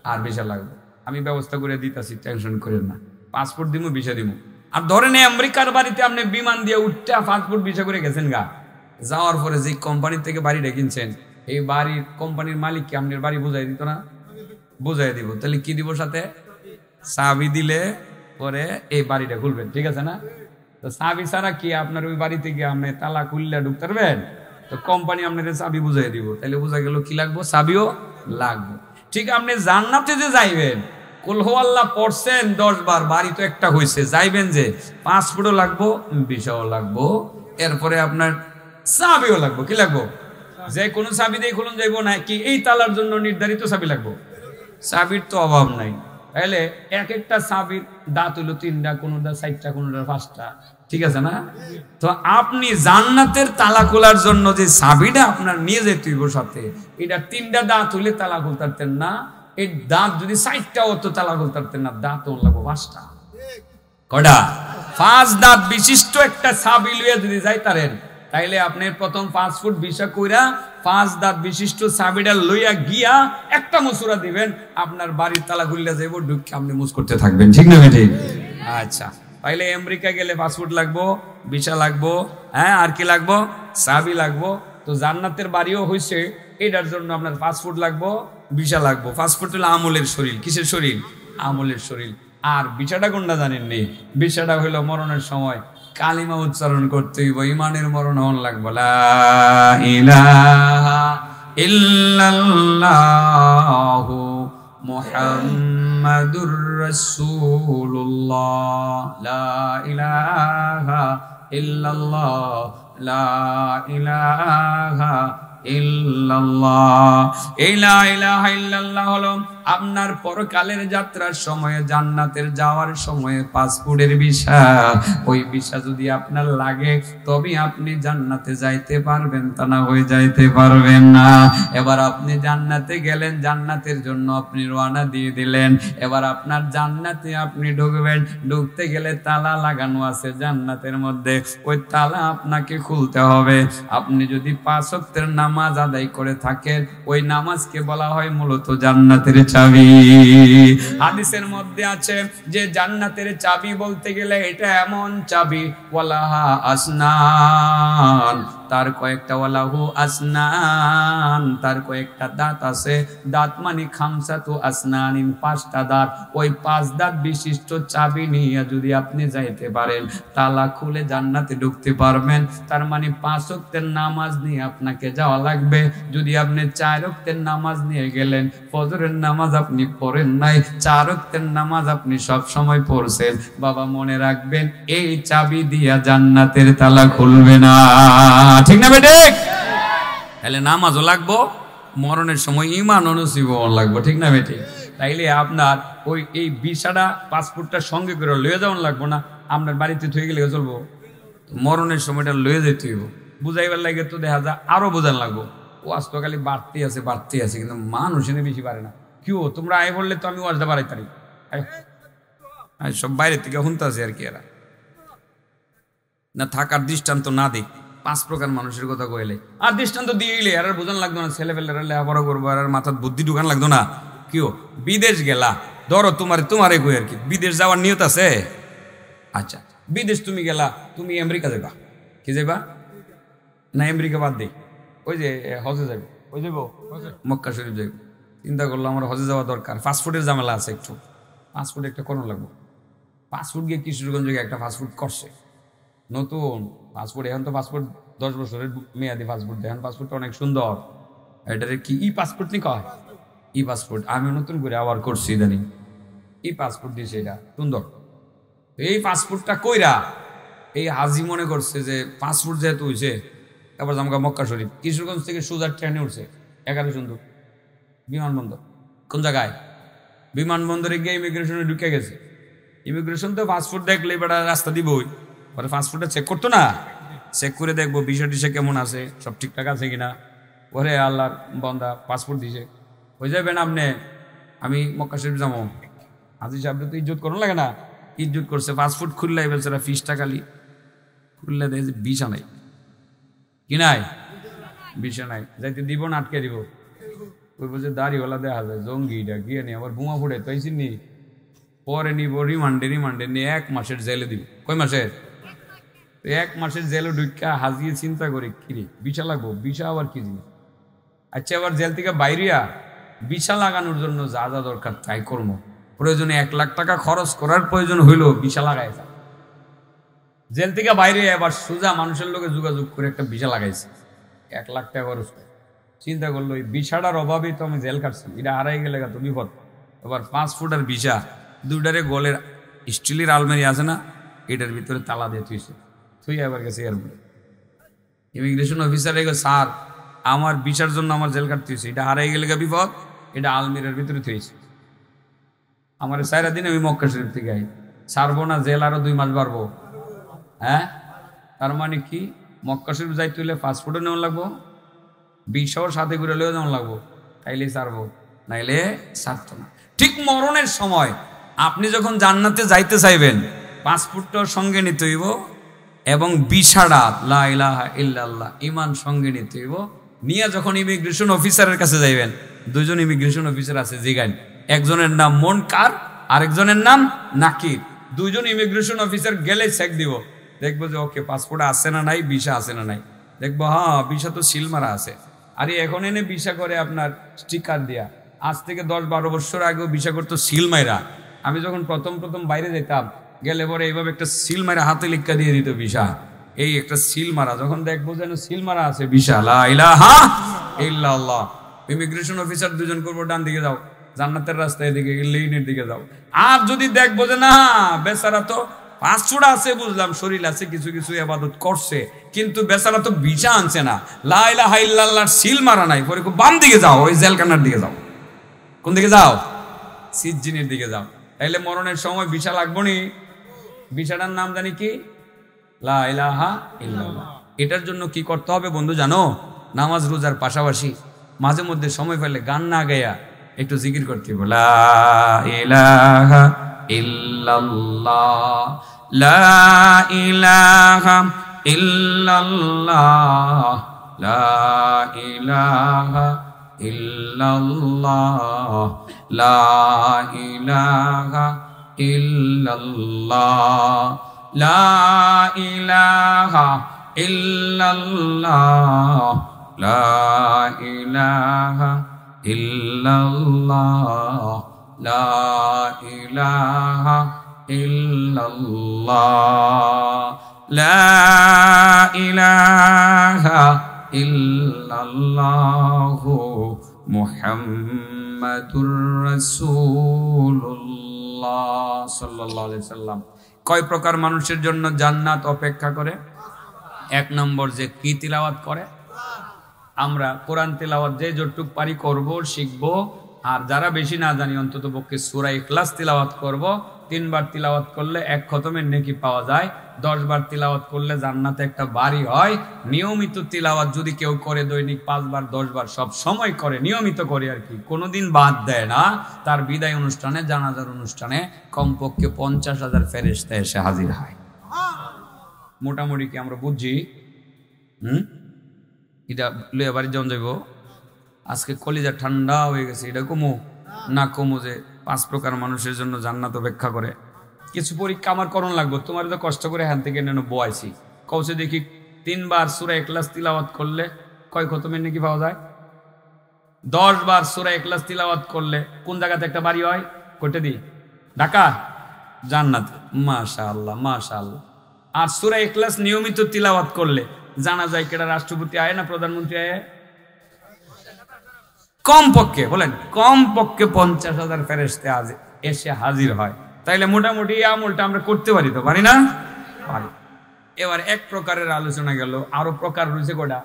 আর ভিসা লাগবে। আমি ব্যবস্থা করে দিতেছি, টেনশন করেন না। পাসপোর্ট দিব, ভিসা দিব। আর ধরেন আমেরিকার বাড়িতে আপনি বিমান দিয়ে উঠটা পাসপোর্ট ভিসা করে গেছেন গা, যাওয়ার পরে যে কোম্পানি থেকে বাড়িটা কিনছেন এই বাড়ির কোম্পানির মালিক কি আপনার বাড়ি বুঝাই দিত না? বুঝাই দিব। তাহলে কি দিব সাথে? চাবি দিলে পরে এই বাড়িটা খুলবেন। ঠিক আছে না? তো চাবি ছাড়া কি আপনার ওই বাড়িতে গিয়ে আপনি তালা খুললে ঢুকতে পারবেন? তো কোম্পানি আপনার চাবি বুঝাই দিব। তাহলে বোঝা গেল কি লাগবো? চাবিও লাগবে। ঠিক আপনি জান্নাতে যে যাইবেন, কুল হু আল্লাহ পড়ছেন 10 বার, বাড়ি তো একটা হয়েছে, যাইবেন যে পাসপোর্টও লাগবো, ভিসাও লাগবো, এরপরে আপনার চাবিও লাগবো। কি লাগবো? যে কোনো চাবি দিয়ে খুলুন যাইবো না কি এই তালার জন্য নির্ধারিত চাবি লাগবো? চাবির তো অভাব নাই। তাহলে এক একটা চাবির দাঁত হইলো 3টা, কোনোটা 4টা, কোনোটা 5টা। ঠিক আছে না? তো আপনি জান্নাতের তালা খোলার জন্য যে চাবিটা আপনার নিয়ে যেতে হইব সাথে, এটা 3টা দাঁত হইলে তালা খুলতে পারতেন না। এই দাঁত যদি 4টা হতো তালা খুলতে পারতেন না। দাঁত লাগবো 5টা। কয়টা? 5 দাঁত বিশিষ্ট একটা চাবি লইয়া যদি যাইতারেন তাইলে আপনি প্রথম 5 ফুট ভিসা কইরা 5 দাঁত বিশিষ্ট চাবিটা লইয়া গিয়া একটা মুসুরা দিবেন, আপনার বাড়ির তালা খুললে যাইব, ঢুকে আপনি মুস করতে থাকবেন। ঠিক না বেটি? আচ্ছা, তাইলে আমেরিকা গেলে পাসপোর্ট লাগবো, ভিসা লাগবো, হ্যাঁ আর কি লাগবো? চাবি লাগবো। তো জান্নাতের বাড়িও হইছে, এটার জন্য আপনার পাসপোর্ট লাগবো, ভিসা লাগবো। পাসপোর্ট হলো আমলের শরীর। কিসের শরীর? আমলের শরীর। আর ভিসাটা কোনটা জানেননি? ভিসাটা হইলো মরণের সময় কালিমা উচ্চারণ করতে হইব, ইমানের মরণ হন লাগবো। লা ইলাহা ইল্লাল্লাহু মুহাম্মাদুর রাসূলুল্লাহ। লা ইলাহা ইল্লাল্লাহ, লা ইলাহা ইল্লাল্লাহ। এই লা ইলাহা ইল্লাল্লাহ হলো আপনার পরকালের যাত্রার সময়ে, জান্নাতের যাওয়ার সময়ে পাসপোর্টের ভিসা। ওই ভিসা যদি আপনার লাগে তবে আপনি জান্নাতে যাইতে পারবেন, তা না হয়ে যাইতে পারবেন না। এবার আপনি জান্নাতে গেলেন, জান্নাতের জন্য আপনি রওনা দিয়ে দিলেন। এবার আপনার জান্নাতে আপনি ঢুকবেন, ঢুকতে গেলে তালা লাগানো আছে জান্নাতের মধ্যে, ওই তালা আপনাকে খুলতে হবে। আপনি যদি 5 ওয়াক্তের নামাজ আদায় করে থাকেন, ওই নামাজকে বলা হয় মূলত জান্নাতের চাবি। হাদিসের মধ্যে আছে যে জান্নাতের চাবি বলতে গেলে এটা এমন চাবি, ওয়ালাহা আসনান, তার কয়েকটা ওয়ালাহু আসনান, তার কয়েকটা দাঁত আছে। দাঁত মানে খামসাতু আসনানিন, 5টা দাঁত। ওই 5 দাঁত বিশিষ্ট চাবি নিয়ে যদি আপনি যাইতে পারেন, তালা খুলে জান্নাতে ঢুকতে পারবেন। তার মানে 5 ওয়াক্তের নামাজ নিয়ে আপনাকে যাওয়া লাগবে। যদি আপনি 4 ওয়াক্তের নামাজ নিয়ে গেলেন, ফজরের নামাজ আপনি পড়েন নাই, 4 ওয়াক্তের নামাজ আপনি সব সময় পড়ছেন, বাবা মনে রাখবেন এই চাবি দিয়া জান্নাতের তালা খুলবে না। ঠিক না বেটে? তাহলে নামাজও লাগবো, মরণের সময় ঈমান নসিব লাগবো। ঠিক না বেটে? তাইলে আপনার ওই এই ভিসাটা পাসপোর্টটা সঙ্গে করে লয়ে যাওয়ান লাগবো না, আপনার বাড়িতে থয়ে গেলে চলবো। মরণের সময়টা লয়ে যেতে হইব। বুঝাইবার লাগে তো দেখা যায় আরো বোঝান লাগবো। ও আজ তো খালি বাড়তে আছে, কিন্তু মানুষ এনে বেশি পারে না। কেউ তোমরা আয় বললে তো আমি ওয়াজটা বাড়াই তারি, সব বাইরে থেকে শুনতে আছে আর কি। এরা না থাকার দৃষ্টান্ত না দিক, 5 প্রকার মানুষের কথা কইলে আর দৃষ্টান্ত দিয়ে গেলে আর বোঝান লাগতো না। ছেলে পেলেরা লেখাপড়া করবো আর মাথার বুদ্ধি ঢুকান লাগতো না। কেউ বিদেশ গেলা, ধরো তোমারে কই আর কি, বিদেশ যাওয়ার নিয়ত আছে। আচ্ছা বিদেশ তুমি গেলা, তুমি আমেরিকা যাবা, কি যাবা না আমেরিকা বাদ দেই, ওই যে হজে যাবে, ওই যাবো মক্কা শরীফ যাইব। চিন্তা করলো আমার হজে যাওয়া দরকার, পাসপোর্টের ঝামেলা আছে একটু, পাসপোর্ট একটা কোনো লাগবো। পাসপোর্ট গিয়ে কিশোরগঞ্জ একটা পাসপোর্ট করছে নতুন পাসপোর্ট। এখন তো পাসপোর্ট 10 বছরের মেয়াদি পাসপোর্ট, দেখেন পাসপোর্টটা অনেক সুন্দর। এটারে কি ই পাসপোর্ট নি কয়? ই পাসপোর্ট আমি নতুন করে আবার করছি ইদানিং, ই পাসপোর্ট দিয়েছে, এটা সুন্দর। এই পাসপোর্টটা কইরা এই হাজি মনে করছে যে পাসপোর্ট যেহেতু হয়েছে এবার আমাকে মক্কা শরীফ, কিশোরগঞ্জ থেকে সোজা ট্রেনে উঠছে 11 সুন্দর বিমানবন্দর। কোন জায়গায়? বিমানবন্দরে গিয়ে ইমিগ্রেশনে ঢুকে গেছে। ইমিগ্রেশন তো পাসপোর্ট দেখলে এবার রাস্তা দিবই, পরে পাসপোর্টটা চেক করতো না, চেক করে দেখবো বিষয় টিসা কেমন আছে, সব ঠিকঠাক আছে কিনা। ওরে আল্লাহর বন্দা পাসপোর্ট দিছে, হয়ে যাবেন আপনি, আমি মক্কা শরীফ যাবো। হাজি সাহেব তো ইজ্জত করুন লাগে না, ইজ্জত করছে। পাসপোর্ট খুললে বেচারা ফিসটা খালি খুললে দেখে ভিসা নাই, কি নাই ভিসা নাই, যাইতে দিব না আটকে দিব। ওই বলছে দাড়িওয়ালা দেখা যায় জঙ্গিটা গিয়ে নিয়ে আবার বোমা ফুটে তাইছি নি, পরে নিব রিমান্ডে নিয়ে 1 মাসের জেলে দিব। কয় মাসের? 1 মাসের জেলে ঢুকা হাজিয়ে চিন্তা করে কিরে ভিসা লাগবো, ভিসা আবার কি জিনিস। আচ্ছা আবার জেল থেকে বাইরিয়া ভিসা লাগানোর জন্য যা যা দরকার তাই করবো, প্রয়োজনে 1 লাখ টাকা খরচ করার প্রয়োজন হইলো ভিসা লাগাই যা। জেল থেকে বাইরে আবার সোজা মানুষের লোকে যোগাযোগ করে একটা ভিসা লাগাইছে, 1 লাখ টাকা খরচ করে। চিন্তা করলো এই ভিসাটার অভাবেই তো আমি জেল কাটছি, এটা হারাই গেলে তো বিপদ। এবার 5 ফুটের ভিসা, দুটারে গলের স্টিলের আলমারি আছে না, এটার ভিতরে তালা দিয়ে তুই আবার গেছে এয়ারপোর্টে। ইমিগ্রেশন অফিসার স্যার আমার ভিসার জন্য আমার জেল কাটতে হয়েছে, এটা হারাই গেলে বিপদ, এটা আলমিরার ভিতরে থুয়েছে। আমার 4 দিন আমি মক্কা শরীফ থেকে আই, ছাড়বো না জেল আরো 2 মাস বাড়বো। হ্যাঁ, তার মানে কি মক্কা শরীফ যাইতে হইলে পাসপোর্টও নেওয়া লাগবো, ভিসাও সাথে করে লয়ে যাওয়া লাগবো, তাইলে ছাড়বো, নাইলে ছাড়তো না। ঠিক মরণের সময় আপনি যখন জান্নাতে যাইতে চাইবেন, পাসপোর্টটাও সঙ্গে নিতে হইব এবং ভিসাটা লা ইলাহা ইল্লাল্লাহ ঈমান সঙ্গে নিতে হইব। নিয়ে যখন ইমিগ্রেশন অফিসারের কাছে যাইবেন, 2 জন ইমিগ্রেশন অফিসার আছে জিগান, একজনের নাম মুনকার আরেকজনের নাম নাকির। 2 জন ইমিগ্রেশন অফিসার গেলে চেক দিব, দেখবো যে ওকে পাসপোর্ট আছে না নাই, ভিসা আছে না নাই, দেখবো হ্যাঁ ভিসা তো সিল মারা আছে। আরে এখন এনে ভিসা করে আপনার স্টিকার দিয়া, আজ থেকে 10-12 বছর আগেও ভিসা করতো সিল মাইরা। আমি যখন প্রথম বাইরে যেতাম, গেলে পরে এইভাবে একটা সিল মারা হাতে লিখা দিয়ে দিত ভিসা, এই একটা সিল মারা। যখন দেখবো যেন সিল মারা আছে ভিসা, লা ইলাহা ইল্লাল্লাহ। ইমিগ্রেশন অফিসার 2 জন করবো ডান দিকে যাও, জান্নাতের রাস্তায় দিকে লেনের দিকে যাও। আর যদি দেখবো যে না বেচারা তো পাসপোর্ট আছে, বুঝলাম শরীর আছে, কিছু কিছু ইবাদত করছে, কিন্তু বেচারা তো ভিসা আনছে না, লা ইলাহা ইল্লাল্লাহর সিল মারা নাই, পরে বাম দিকে যাও, ওই জেলখানার দিকে যাও। কোন দিকে যাও? সিজ্জিনের দিকে যাও। তাইলে মরণের সময় ভিসা লাগবো নি। ভিসাটার নাম জানি কি? লা ইলাহা ইল্লাল্লাহ। এটার জন্য কি করতে হবে বন্ধু জানো? নামাজ রোজার পাশাপাশি মাঝে মধ্যে সময় পেলে গান না গায়া একটু জিকির করতে হবে, লা ইলাহা ইল্লাল্লাহ, লা ইলাহা ইল্লাল্লাহ, লা ইলাহা ইল্লাল্লাহ, লা ইলাহা ইল্লাল্লাহ, লা ইলাহা ইল্লাল্লাহ, লা ইলাহা ইল্লাল্লাহ, লা ইলাহা ইল্লাল্লাহ, লা ইলাহা ইল্লাল্লাহু মুহাম্মাদুর রাসূলুল্লাহ সাল্লাল্লাহু আলাইহি সাল্লাম। কয় প্রকার মানুষের জন্য জান্নাত অপেক্ষা করে? এক নম্বর, যে কি তিলাওয়াত করে। আমরা কোরআন তিলাওয়াত যে যতটুকু পারি করব, শিখব। আর যারা বেশি না জানি অন্তত পক্ষে সূরা ইখলাস তিলাওয়াত করব। 3 বার তিলাওয়াত করলে 1 খতমের নেকি পাওয়া যায়। 10 বার তিলাওয়াত করলে জান্নাতে একটা বাড়ি হয়। নিয়মিত তিলাওয়াত যদি কেউ করে, দৈনিক 5 বার 10 বার সব সময় করে, নিয়মিত করে আর কি, কোনোদিন বাদ দেয় না, তার বিদায় অনুষ্ঠানে, জানাজার অনুষ্ঠানে কমপক্ষে 50,000 ফেরেশতা এসে হাজির হয়। মোটামুটি কি আমরা বুঝছি? এটা লইয়া বাড়ি যখন যাইব, আজকে কলিজা ঠান্ডা হয়ে গেছে, এটা কমু না কমু যে 5 প্রকার মানুষের জন্য জান্নাত অপেক্ষা করে। কিছু পরীক্ষা আমার করণ লাগবে, তোমার তো কষ্ট করে হ্যান থেকে নেন বয়াইছি। কৌশে দেখি 3 বার সূরা ইখলাস তিলাওয়াত করলে কয় খতমের নাকি পাওয়া যায়? 10 বার সূরা ইখলাস তিলাওয়াত করলে কোন জায়গাতে একটা বাড়ি হয়? কোটে দি ঢাকা জান্নাত। মাশাআল্লাহ মাশাআল্লাহ। আর সূরা ইখলাস নিয়মিত তিলাওয়াত করলে জানা যায় কেডা রাষ্ট্রপতি আয় না প্রধানমন্ত্রী আয়? কমপক্ষে বলেন, কমপক্ষে 50,000 ফেরেশতা এসে হাজির হয়। তাইলে মোটামুটি এই আমলটা আমরা করতে পারি তো, পারি না? পারি। এবার এক প্রকারের আলোচনা গেল, আরো প্রকার রয়েছে কটা?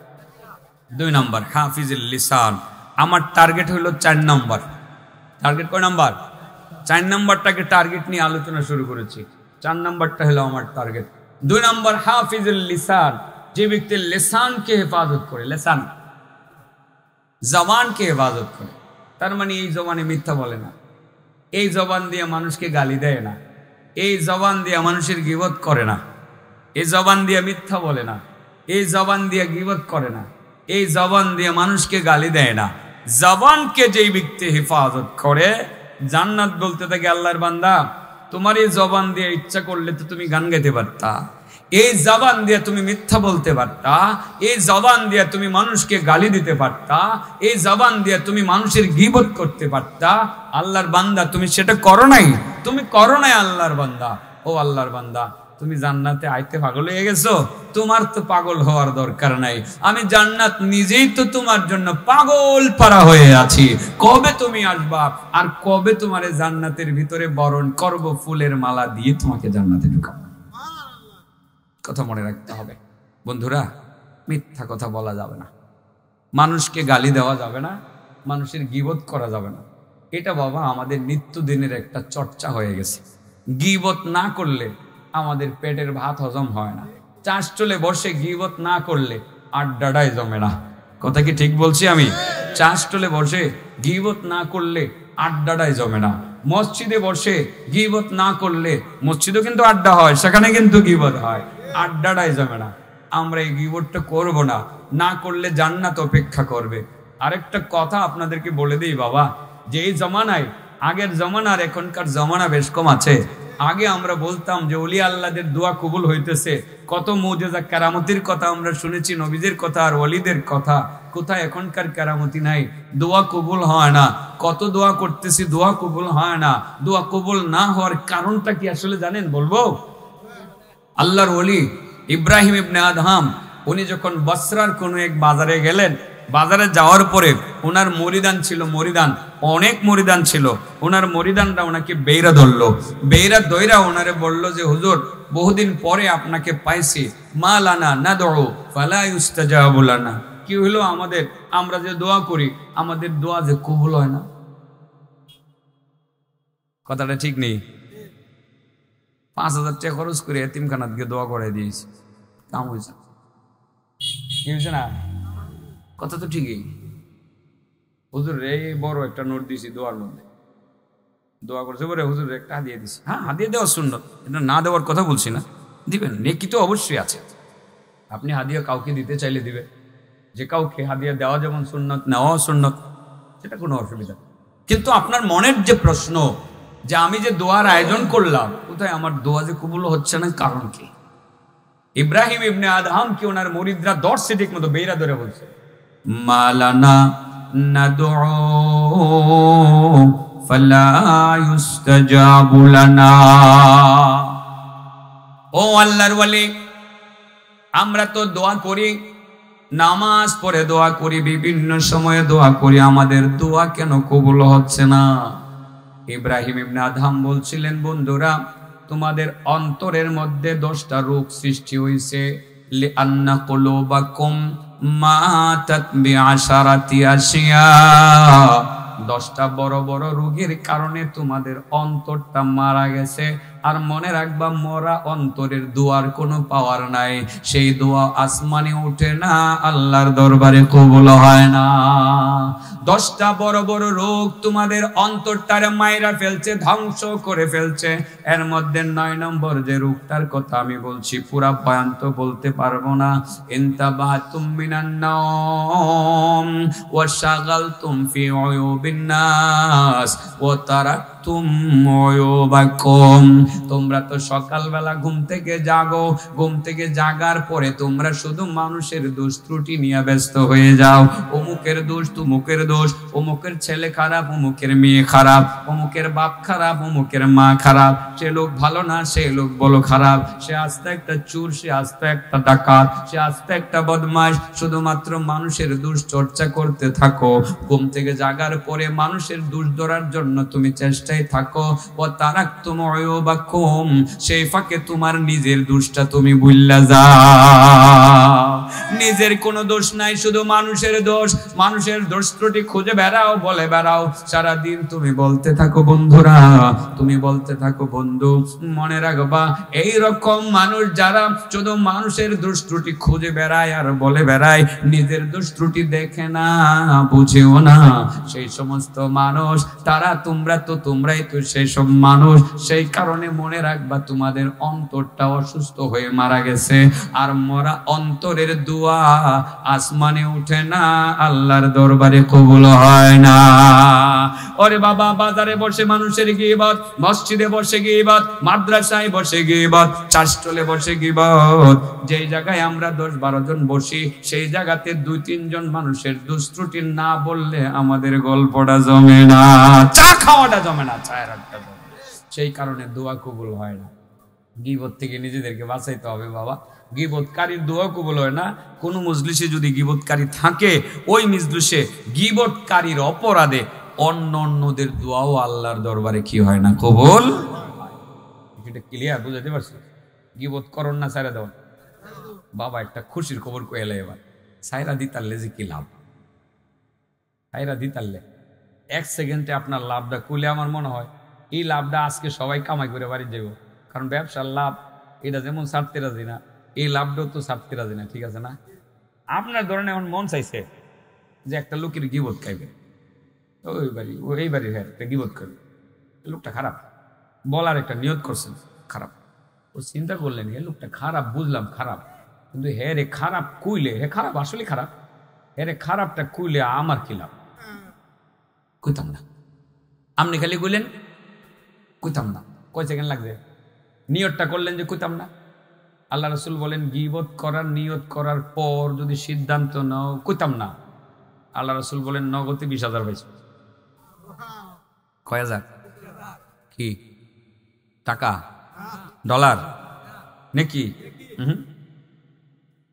2 নম্বর, হাফিজুল লিসান। আমার টার্গেট হলো 4 নম্বর। টার্গেট কয় নাম্বার? 4 নম্বরটাকে টার্গেট নিয়ে আলোচনা শুরু করেছি। 4 নম্বরটা হলো আমার টার্গেট। 2 নম্বর, হাফিজুল লিসান, যে ব্যক্তি লিসানকে হেফাজত করে, লিসান জবানকে হেফাজত করে। তার মানে এই জবানে মিথ্যা বলে না, এই জবান দিয়ে মানুষকে গালি দেয় না, এই জবান দিয়ে মানুষের গীবত করে না, এই জবান দিয়ে মিথ্যা বলে না, এই জবান দিয়ে গীবত করে না, এই জবান দিয়ে মানুষকে গালি দেয় না। জবানকে যেই ব্যক্তি হেফাজত করে, জান্নাত বলতে থাকে আল্লাহর বান্দা, তোমার এই জবান দিয়ে ইচ্ছা করলে তো তুমি গান গাইতে পারতা, এই জবান দিয়ে তুমি মিথ্যা বলতে পারতা, এই জবান দিয়ে তুমি মানুষকে গালি দিতে পারতা, এই জবান দিয়ে তুমি মানুষের গীবত করতে পারতা। আল্লাহর বান্দা তুমি সেটা করো নাই, তুমি করো নাই আল্লাহর বান্দা। ও আল্লাহর বান্দা, তুমি জান্নাতে আইতে পাগল হয়ে গেছো? তোমার তো পাগল হওয়ার দরকার নাই, আমি জান্নাত নিজেই তো তোমার জন্য পাগল পারা হয়ে আছি। কবে তুমি আসবা আর কবে তোমার জান্নাতের ভিতরে বরণ করব, ফুলের মালা দিয়ে তোমাকে জান্নাতে ঢুকাবো। কথা মনে রাখতে হবে বন্ধুরা, মিথ্যা কথা বলা যাবে না, মানুষকে গালি দেওয়া যাবে না, মানুষের গীবত করা যাবে না। এটা বাবা আমাদের নিত্যদিনের একটা চর্চা হয়ে গেছে। গীবত না করলে আমাদের পেটের ভাত হজম হয় না। চাষ চলে বসে গীবত না করলে আড্ডাটাই জমে না। কথা কি ঠিক বলছি আমি? চাষ চলে বসে গীবত না করলে আড্ডাটাই জমে না। মসজিদে বসে গীবত না করলে, মসজিদও কিন্তু আড্ডা হয়, সেখানে কিন্তু গীবত হয়, আড্ডাটাই জমে না। আমরা এই গীবতটা করব না, না করলে জান্নাত অপেক্ষা করবে। আরেকটা কথা আপনাদেরকে বলে দিই বাবা, যে এই জমানায়, আগের জমানার এখনকার জমানা বেশ কম আছে। আগে আমরা বলতাম যে ওলি আল্লাহদের দোয়া কবুল হইতেছে, কত মুজিজা কেরামতির কথা আমরা শুনেছি, নবীদের কথা আর ওলিদের কথা। কোথায় এখনকার কেরামতি নাই, দোয়া কবুল হয় না। কত দোয়া করতেছি, দোয়া কবুল হয় না। দোয়া কবুল না হওয়ার কারণটা কি আসলে জানেন? বলবো। আল্লাহর ওলি ইব্রাহিম ইবনে আদহাম, উনি যখন বসরার কোনো এক বাজারে গেলেন, বাজারে যাওয়ার পরে ওনার মরিদান ছিল, মরিদান অনেক মরিদান ছিল। ওনার মরিদানরা ওনাকে বেইরা ধরলো, বেইরা দইরা ওনারে বলল যে হুজুর, বহুদিন পরে আপনাকে পাইছি, মা লানা নাদউ ফালা ইউস্তাজাবু লানা। কি হলো আমাদের, আমরা যে দোয়া করি আমাদের দোয়া যে কবুল হয় না। কথাটা ঠিক নেই? 5,000 টাকা খরচ করে এতিমখানাত গিয়ে দোয়া করে দিয়েছি, কাম হয়েছে, কি হয়েছে না? কথা তো ঠিকই। হুজুর এই বড় একটা নোট দিয়েছি দোয়ার মধ্যে, দোয়া করছে বলে হুজুর একটা হাদিয়া দিছি। হ্যাঁ, হাদিয়া দেওয়া সুন্নত, এটা না দেওয়ার কথা বলছি না, দিবেন, নেকি তো অবশ্যই আছে। আপনি হাদিয়া কাউকে দিতে চাইলে দিবে, যে কাউকে হাদিয়া দেওয়া যেমন সুন্নত, নেওয়া সুন্নত, সেটা কোনো অসুবিধা। কিন্তু আপনার মনের যে প্রশ্ন যে আমি যে দোয়ার আয়োজন করলাম, কোথায় আমার দোয়া যে কবুল হচ্ছে না, কারণ কি? ইব্রাহিম ইবনে আদহাম কি ওনার মুরিদরা দর্শে ঠিক মতো বেইরা ধরে বলছে, মালানা নাদউ ফালা ইউস্তাজাবু লানা। ও আল্লাহর ওয়ালি, আমরা তো দোয়া করি, নামাজ পড়ে দোয়া করি, বিভিন্ন সময়ে দোয়া করি, আমাদের দোয়া কেন কবুল হচ্ছে না? ইব্রাহিম ইবনে আদহাম বলছিলেন, বন্ধুরা তোমাদের অন্তরের মধ্যে 10টা রোগ সৃষ্টি হয়েছে। লিআন্না কুলুবাকুম মাতাত বিআশারাতি আশিয়া, 10টা বড় বড় রোগের কারণে তোমাদের অন্তরটা মারা গেছে। আর মনে রাখবা, মরা অন্তরের দোয়ার কোনো পাওয়ার নাই, সেই দোয়া আসমানে ওঠে না, আল্লাহর দরবারে কবুল হয় না। 10টা বড় বড় রোগ তোমাদের অন্তরটারে মাইরা ফেলছে, ধ্বংস করে ফেলছে। এর মধ্যে 9 নম্বর যে রোগটার কথা আমি বলছি, পুরা বয়ান তো বলতে পারবো না। ইনতাবাতুম মিনান নাওম ওয়া শাগালতুম ফি উয়ুবিন নাস ওয়া তারাকতুম উয়ুবাকুম। তোমরা তো সকালবেলা ঘুম থেকে জাগো, ঘুম থেকে জাগার পরে তোমরা শুধু মানুষের দোষ ত্রুটি নিয়ে ব্যস্ত হয়ে যাও। অমুকের দোষ, তুমুকের দোষ, অমুকের ছেলে খারাপ, অমুকের মেয়ে খারাপ, অমুকের বাপ খারাপ, অমুকের মা খারাপ, সে লোক ভালো না, সে লোক বলো খারাপ, সে আস্তে একটা চোর, সে আস্তে একটা ডাকাত, সে আস্তে একটা বদমাশ। শুধুমাত্র মানুষের দোষ চর্চা করতে থাকো। ঘুম থেকে জাগার পরে মানুষের দোষ ধরার জন্য তুমি চেষ্টায় থাকো। ও তারাকতুম উয়ুবাকুম, সেই ফাঁকে তোমার নিজের দোষটা তুমি ভুল্লা যাও। নিজের কোনো দোষ নাই, শুধু মানুষের দোষ। মানুষের দোষ ত্রুটি খুঁজে বেড়াও, বলে বেড়াও, সারাদিন তুমি বলতে থাকো। বন্ধুরা তুমি বলতে থাকো, বন্ধু মনে রাখবা, এই রকম মানুষ যারা শুধু মানুষের দোষ ত্রুটি খুঁজে বেড়ায় আর বলে বেড়ায়, নিজের দোষ ত্রুটি দেখে না, বুঝেও না, সেই সমস্ত মানুষ তারা তোমরাই তো সেই সব মানুষ। সেই কারণে মনে রাখবা, তোমাদের অন্তরটা অসুস্থ হয়ে মারা গেছে। আর মরা অন্তরের দোয়া আসমানে উঠে না, আল্লাহর দরবারে কবুল হয় না। ওরে বাবা, বাজারে বসে মানুষের গীবত, মসজিদে বসে গীবত, মাদ্রাসায় বসে গীবত, চাষটলে বসে গীবত। যেই জায়গায় আমরা 10-12 জন বসি, সেই জায়গাতে 2-3 জন মানুষের দোষ ত্রুটি না বললে আমাদের গল্পটা জমে না, চা খাওয়াটা জমে না, চায়ের আড্ডা জমে। সেই কারণে দোয়া কবুল হয় না। গীবত থেকে নিজেদেরকে বাঁচাইতে হবে বাবা। গীবতকারীর দোয়া কবুল হয় না। কোন মজলিসে যদি গীবতকারী থাকে, ওই মজলিসে গীবতকারীর অপরাধে অন্যদের দোয়াও আল্লাহর দরবারে কি হয় না, কবুল। এটা ক্লিয়ার বুঝাতে পারছি? গীবত করন না, ছাইরা দেওয়ান। বাবা একটা খুশির খবর কইলে, এবার ছাইরা দিতারলে যে কি লাভ, ছাইরা দিতারলে 1 সেকেন্ডে আপনার লাভটা কইলে আমার মনে হয় এই লাভটা আজকে সবাই কামাই করে বাড়ি যাব। কারণ ব্যবসার লাভ এটা যেমন ছাড়তে রাজি না, এই লাভটাও তো ছাড়তে রাজি না, ঠিক আছে না? আপনার ধরেন এমন মন চাইছে যে একটা লোকের গীবত খাইবে, এই বাড়ি হ্যাঁ একটা গীবত খাইবে, লোকটা খারাপ বলার একটা নিয়ত করছেন, খারাপ। ও চিন্তা করলেন, হে লোকটা খারাপ, বুঝলাম খারাপ, কিন্তু হ্যাঁ রে খারাপ কইলে, হে খারাপ আসলে খারাপ, হ্যাঁ রে খারাপটা কইলে আমার কি লাভ? কইতাম না। আপনি খালি কইলেন কইতাম না, কয় সেকেন্ড লাগবে? নিয়তটা করলেন যে কইতাম না। আল্লাহ রাসূল বলেন, গীবত করার নিয়ত করার পর যদি সিদ্ধান্ত নাও কইতাম না, আল্লাহ রাসূল বলেন নগদে 20,000 পাইছো। কয় হাজার? কি টাকা, ডলার নাকি?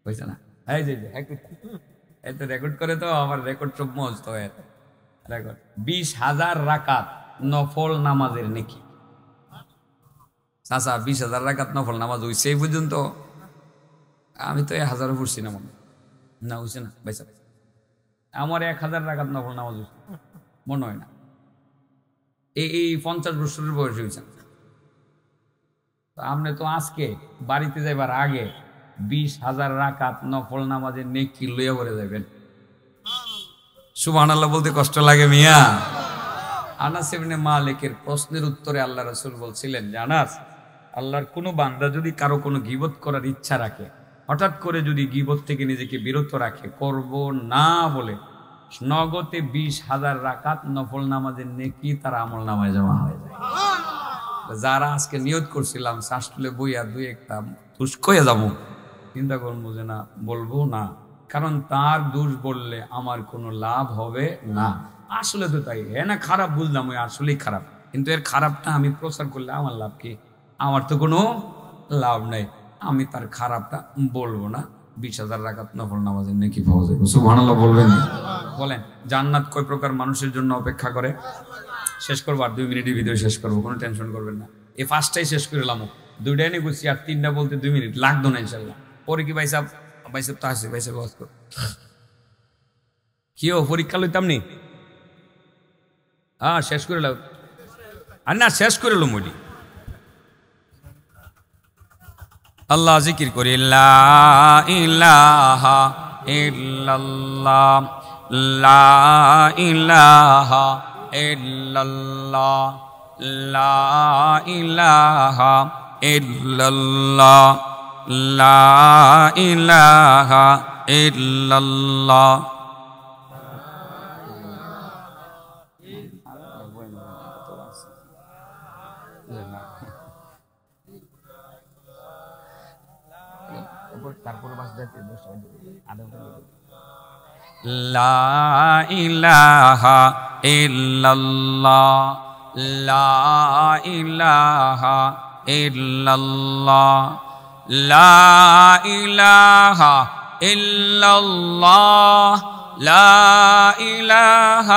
হয়েছে না? এই যে এত রেকর্ড করে তো আমার রেকর্ড সব মস্ত হয়ে রেকর্ড। 20,000 রাকাত নফল নামাজের নেকি। চাচা 20,000 রাকাত নফল নামাজ হইছে এই পর্যন্ত? আমি তো 1,000 পড়ছি না, মনে না হইছে না ভাই সাহেব, আমার 1,000 রাকাত নফল নামাজ হইছে মনে হয় না। এই 50 বছরের বয়স হয়েছে। আপনি তো আজকে বাড়িতে যাইবার আগে 20,000 রাকাত নফল নামাজের নেকি লইয়া পড়ে যাবেন। সুবহানাল্লাহ বলতে কষ্ট লাগে মিয়া। আনাস ইবনে মালিকের প্রশ্নের উত্তরে আল্লাহ রাসূল বলছিলেন, জানাস আল্লাহর কোনো বান্দা যদি কারো কোনো গীবত করার ইচ্ছা রাখে, হঠাৎ করে যদি গীবত থেকে নিজেকে বিরত রাখে, করব না বলে নগদে 20,000 রাকাত নফল নামাজের নেকি তার আমল নামায় জমা হয়ে যায়। যারা আজকে নিয়ত করছিলাম শাসটুলে বইয়া দুই একটা তুষ্কয়ে যাবো, চিন্তা করবো যে না, বলবো না, কারণ তার দোষ বললে আমার কোনো লাভ হবে না। আসলে তো তাই, হ্যাঁ না, খারাপ বুঝলাম, ওই আসলেই খারাপ, কিন্তু এর খারাপটা আমি প্রচার করলে আমার লাভ কি? আমার তো কোনো লাভ নেই। আমি তার খারাপটা বলবো না। 20,000 রাকাত নফল নামাজের নেকি পাওয়া যাবে। সুবহানাল্লাহ বলবেন? বলেন, জান্নাত কয় প্রকার মানুষের জন্য অপেক্ষা করে? শেষ করবো, আর 2 মিনিটের ভিতরে শেষ করবো, কোনো টেনশন করবেন না। এই ফার্স্টটাই শেষ করে এলাম, 2টাই নিয়ে গুছি, আর 3টা বলতে 2 মিনিট লাগতো না ইনশাল্লাহ। পরে কি ভাই সাহেব তো আসে, ভাই সাহেব আওয়াজ কর, কি ও পরীক্ষা লইতাম নি? হ্যাঁ শেষ করে এলাম, আর না শেষ করে এলাম ওইটি। আল্লাহ জিকির করি, লা ইলাহা ইল্লাল্লাহ, লা ইলাহা ইল্লাল্লাহ, লা ইলাহা ইল্লাল্লাহ, লা ইলাহা ইল্লাল্লাহ। লা ইলাহা ইল্লাল্লাহ, লা ইলাহা ইল্লাল্লাহ, লা ইলাহা ইল্লাল্লাহ, লা ইলাহা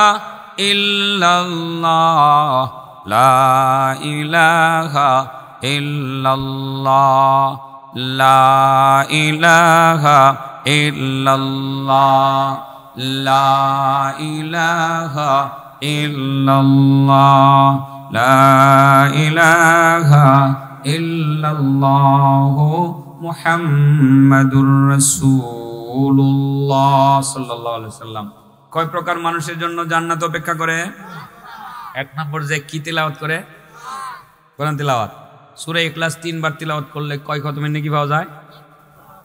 ইল্লাল্লাহ, লা ইলাহা ইল্লাল্লাহ, লা ইলাহা ইল্লাল্লাহ, লা ইলাহা ইল্লাল্লাহ, লা ইলাহা ইল্লাল্লাহ, মুহাম্মাদুর রাসূলুল্লাহ সাল্লাল্লাহু আলাইহি সাল্লাম। কয় প্রকার মানুষের জন্য জান্নাত অপেক্ষা করে? 1 নম্বর, যে কি তিলাওয়াত করে? কোরআন তিলাওয়াত। সূরা ইখলাস 3 বার তিলাওয়াত করলে কয় খতমের নেকি পাওয়া যায়?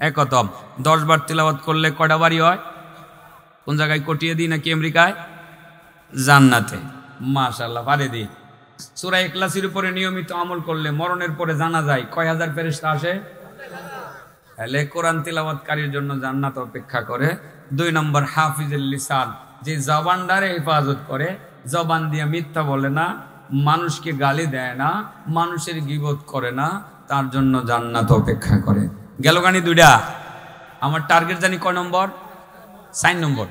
1 খতম। 10 বার তিলাওয়াত করলে কয়টা বাড়ি হয়? কোন জায়গায়? কটিয়ে দিই নাকি আমেরিকায়? জান্নাতে। মাশাআল্লাহ, পারে দিই। সূরা ইখলাসের উপরে নিয়মিত আমল করলে মরণের পরে জানা যায় কয় হাজার ফেরেশতা আসে? তাহলে কোরআন তিলাওয়াতকারীর জন্য জান্নাত অপেক্ষা করে। 2 নম্বর, হাফিজুল লিসান, যে জবানটারে হেফাজত করে, জবান দিয়ে মিথ্যা বলে না, মানুষকে গালি দেয় না, মানুষের গীবত করে না, তার জন্য জান্নাত অপেক্ষা করে। গেল গানি 2টা। আমার টার্গেট জানি কয় নম্বর? 4 নম্বর।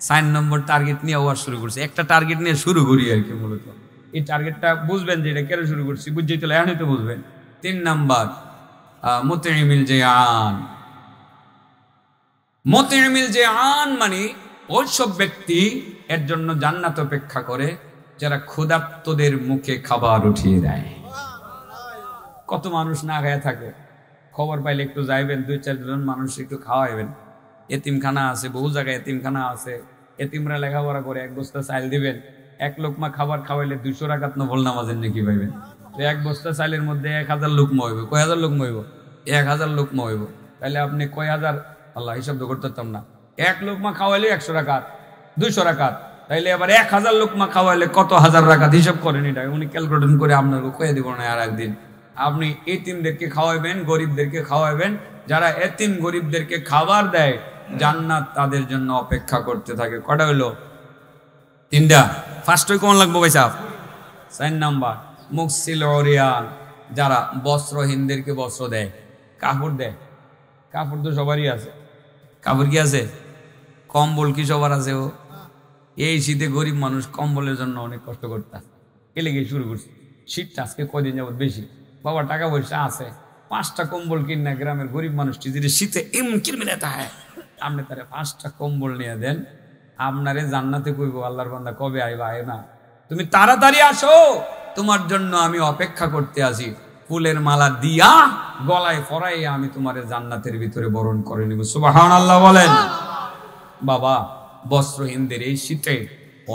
4 নম্বর টার্গেট নিয়ে আবার শুরু করছি। একটা টার্গেট নিয়ে শুরু করি আর কি। মূলত এই টার্গেটটা বুঝবেন যে এটা কেন শুরু করছি, বুঝছেই তো, এখনই তো বুঝবেন। 3 নম্বর, মুতঈমিল জিআন। মুতঈমিল জিআন মানে ওই সব ব্যক্তি এর জন্য জান্নাত অপেক্ষা করে যারা ক্ষুধার্তদের মুখে খাবার উঠিয়ে দেয়। কত মানুষ না খায় থাকে, খবর পাইলে একটু যাইবেন, 2-4 জন মানুষ একটু খাওয়াইবেন। এতিমখানা আছে, বহু জায়গায় এতিমখানা আছে, এতিমরা লেখাপড়া করে 1 বস্তা চাল দিবেন, 1 লোকমা খাবার খাওয়াইলে 200 রাকাত নফল নামাজের নেকি পাইবেন। তো 1 বস্তা চালের মধ্যে 1000 লোকমা হইব। কয় হাজার লোকমা হইব? 1000 লোকমা হইব। তাহলে আপনি কয় হাজার, আল্লাহ হিসাব তো করতে পারতাম না, 1 লোকমা খাওয়াইলে 100 রাকাত, 200 রাকাত, তাইলে আবার 1000 লোকমা খাওয়াইলে কত হাজার রাকাত, হিসাব করেন। এটা উনি ক্যালকুলেশন করে আপনাকে কয়ে দিব না আর একদিন। আপনি এতিমদেরকে খাওয়াইবেন, গরিবদেরকে খাওয়াইবেন। যারা এতিম গরিবদেরকে খাবার দেয়, জান্নাত তাদের জন্য অপেক্ষা করতে থাকে। কটা হইলো? 3টা। ফার্স্ট ওই কোন লাগবো ভাই সাহেব? 4 নাম্বার, মুকসিল ওরিয়ান, যারা বস্ত্রহীনদেরকে বস্ত্র দেয়, কাপড় দেয়। কাপড় তো সবারই আছে, কাপড় কি আছে? কম্বল কি সবার আছে? ও এই শীতে গরিব মানুষ কম্বলের জন্য অনেক কষ্ট করতে এলেগে শুরু করছে। শীতটা আজকে কয়দিন যাবত বেশি, বাবা টাকা পয়সা আছে, 5টা কম্বল কিনা গ্রামের গরিব মানুষটি যদি শীতে কিরমিনাতে হয়, আপনি তারা 5টা কম্বল নিয়ে দেন, আপনারে জান্নাতে কইব আল্লাহর বান্দা কবে আইবা? আয় না, তুমি তাড়াতাড়ি আসো, তোমার জন্য আমি অপেক্ষা করতে আছি। ফুলের মালা দিয়া গলায় পরাইয়া আমি তোমার জান্নাতের ভিতরে বরণ করে নিব। সুবহানাল্লাহ বলেন। বাবা, বস্ত্রহীনদের এই শীতে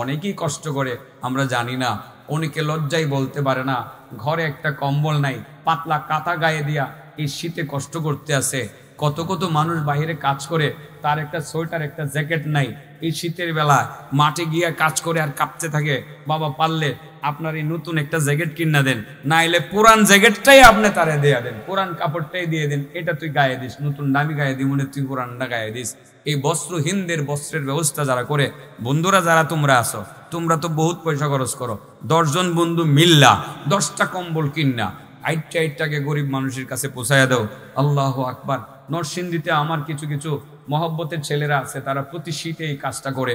অনেকেই কষ্ট করে, আমরা জানি না। অনেকে লজ্জায় বলতে পারে না, ঘরে একটা কম্বল নাই, পাতলা কাঁথা গায়ে দিয়া এই শীতে কষ্ট করতে আছে। কত কত মানুষ বাইরে কাজ করে, তার একটা সোয়েটার একটা জ্যাকেট নাই, এই শীতের বেলা মাঠে গিয়ে কাজ করে আর কাঁপতে থাকে। বাবা পারলে আপনার এই নতুন একটা জ্যাকেট কিনা দেন, না এলে পুরান জ্যাকেটটাই আপনি তারে দিয়ে দেন, পুরান কাপড়টাই দিয়ে দেন, এটা তুই গায়ে দিস, নতুন দামি গায়ে দি মনে তুই পুরানটা গায়ে দিস। এই বস্ত্রহীনদের বস্ত্রের ব্যবস্থা যারা করে, বন্ধুরা যারা তোমরা আসো, তোমরা তো বহুত পয়সা খরচ করো, 10 জন বন্ধু মিল্লা 10টা কম্বল কিনা 8টাকে গরিব মানুষের কাছে পৌঁছায়া দাও। আল্লাহ আকবার। নরসিংদীতে আমার কিছু কিছু মহব্বতের ছেলেরা আছে, তারা প্রতি শীতে এই কাজটা করে,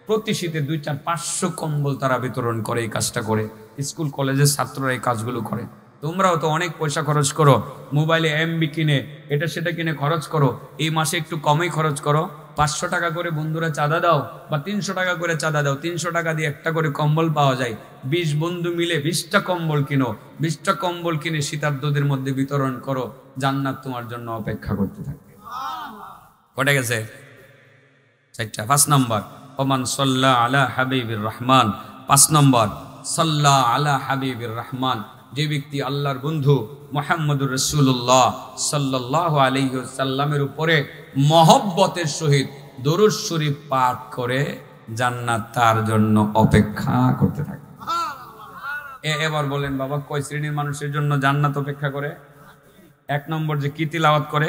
প্রতি শীতে 2-4-500 কম্বল তারা বিতরণ করে, এই কাজটা করে। স্কুল কলেজের ছাত্ররা এই কাজগুলো করে। তোমরাও তো অনেক পয়সা খরচ করো, মোবাইলে এমবি কিনে এটা সেটা কিনে খরচ করো, এই মাসে একটু কমই খরচ করো, 500 টাকা করে বন্ধুরা চাঁদা দাও বা 300 টাকা করে চাঁদা দাও, 300 টাকা দিয়ে একটা করে কম্বল পাওয়া যায়। 20 বন্ধু মিলে 20টা কম্বল কিনো, 20টা কম্বল কিনে শীতার্তদের মধ্যে বিতরণ করো, জান্নাত তোমার জন্য অপেক্ষা করতে থাকবে। কটে গেছে 4টা। 5 নম্বর ওমান সাল্লা আলা হাবিবির রহমান। 5 নম্বর সাল্লা আলা হাবিবির রহমান, যে ব্যক্তি আল্লাহর বন্ধু মুহাম্মদুর রাসূলুল্লাহ সাল্লাল্লাহু আলাইহি ওয়াসাল্লামের উপরে মহব্বতের সহিত দরুদ শরীফ পাঠ করে, জান্নাত তার জন্য অপেক্ষা করতে থাকে। এবার বলেন বাবা, কয় শ্রেণীর মানুষের জন্য জান্নাত অপেক্ষা করে? 1 নম্বর যে কি তিলাওয়াত করে,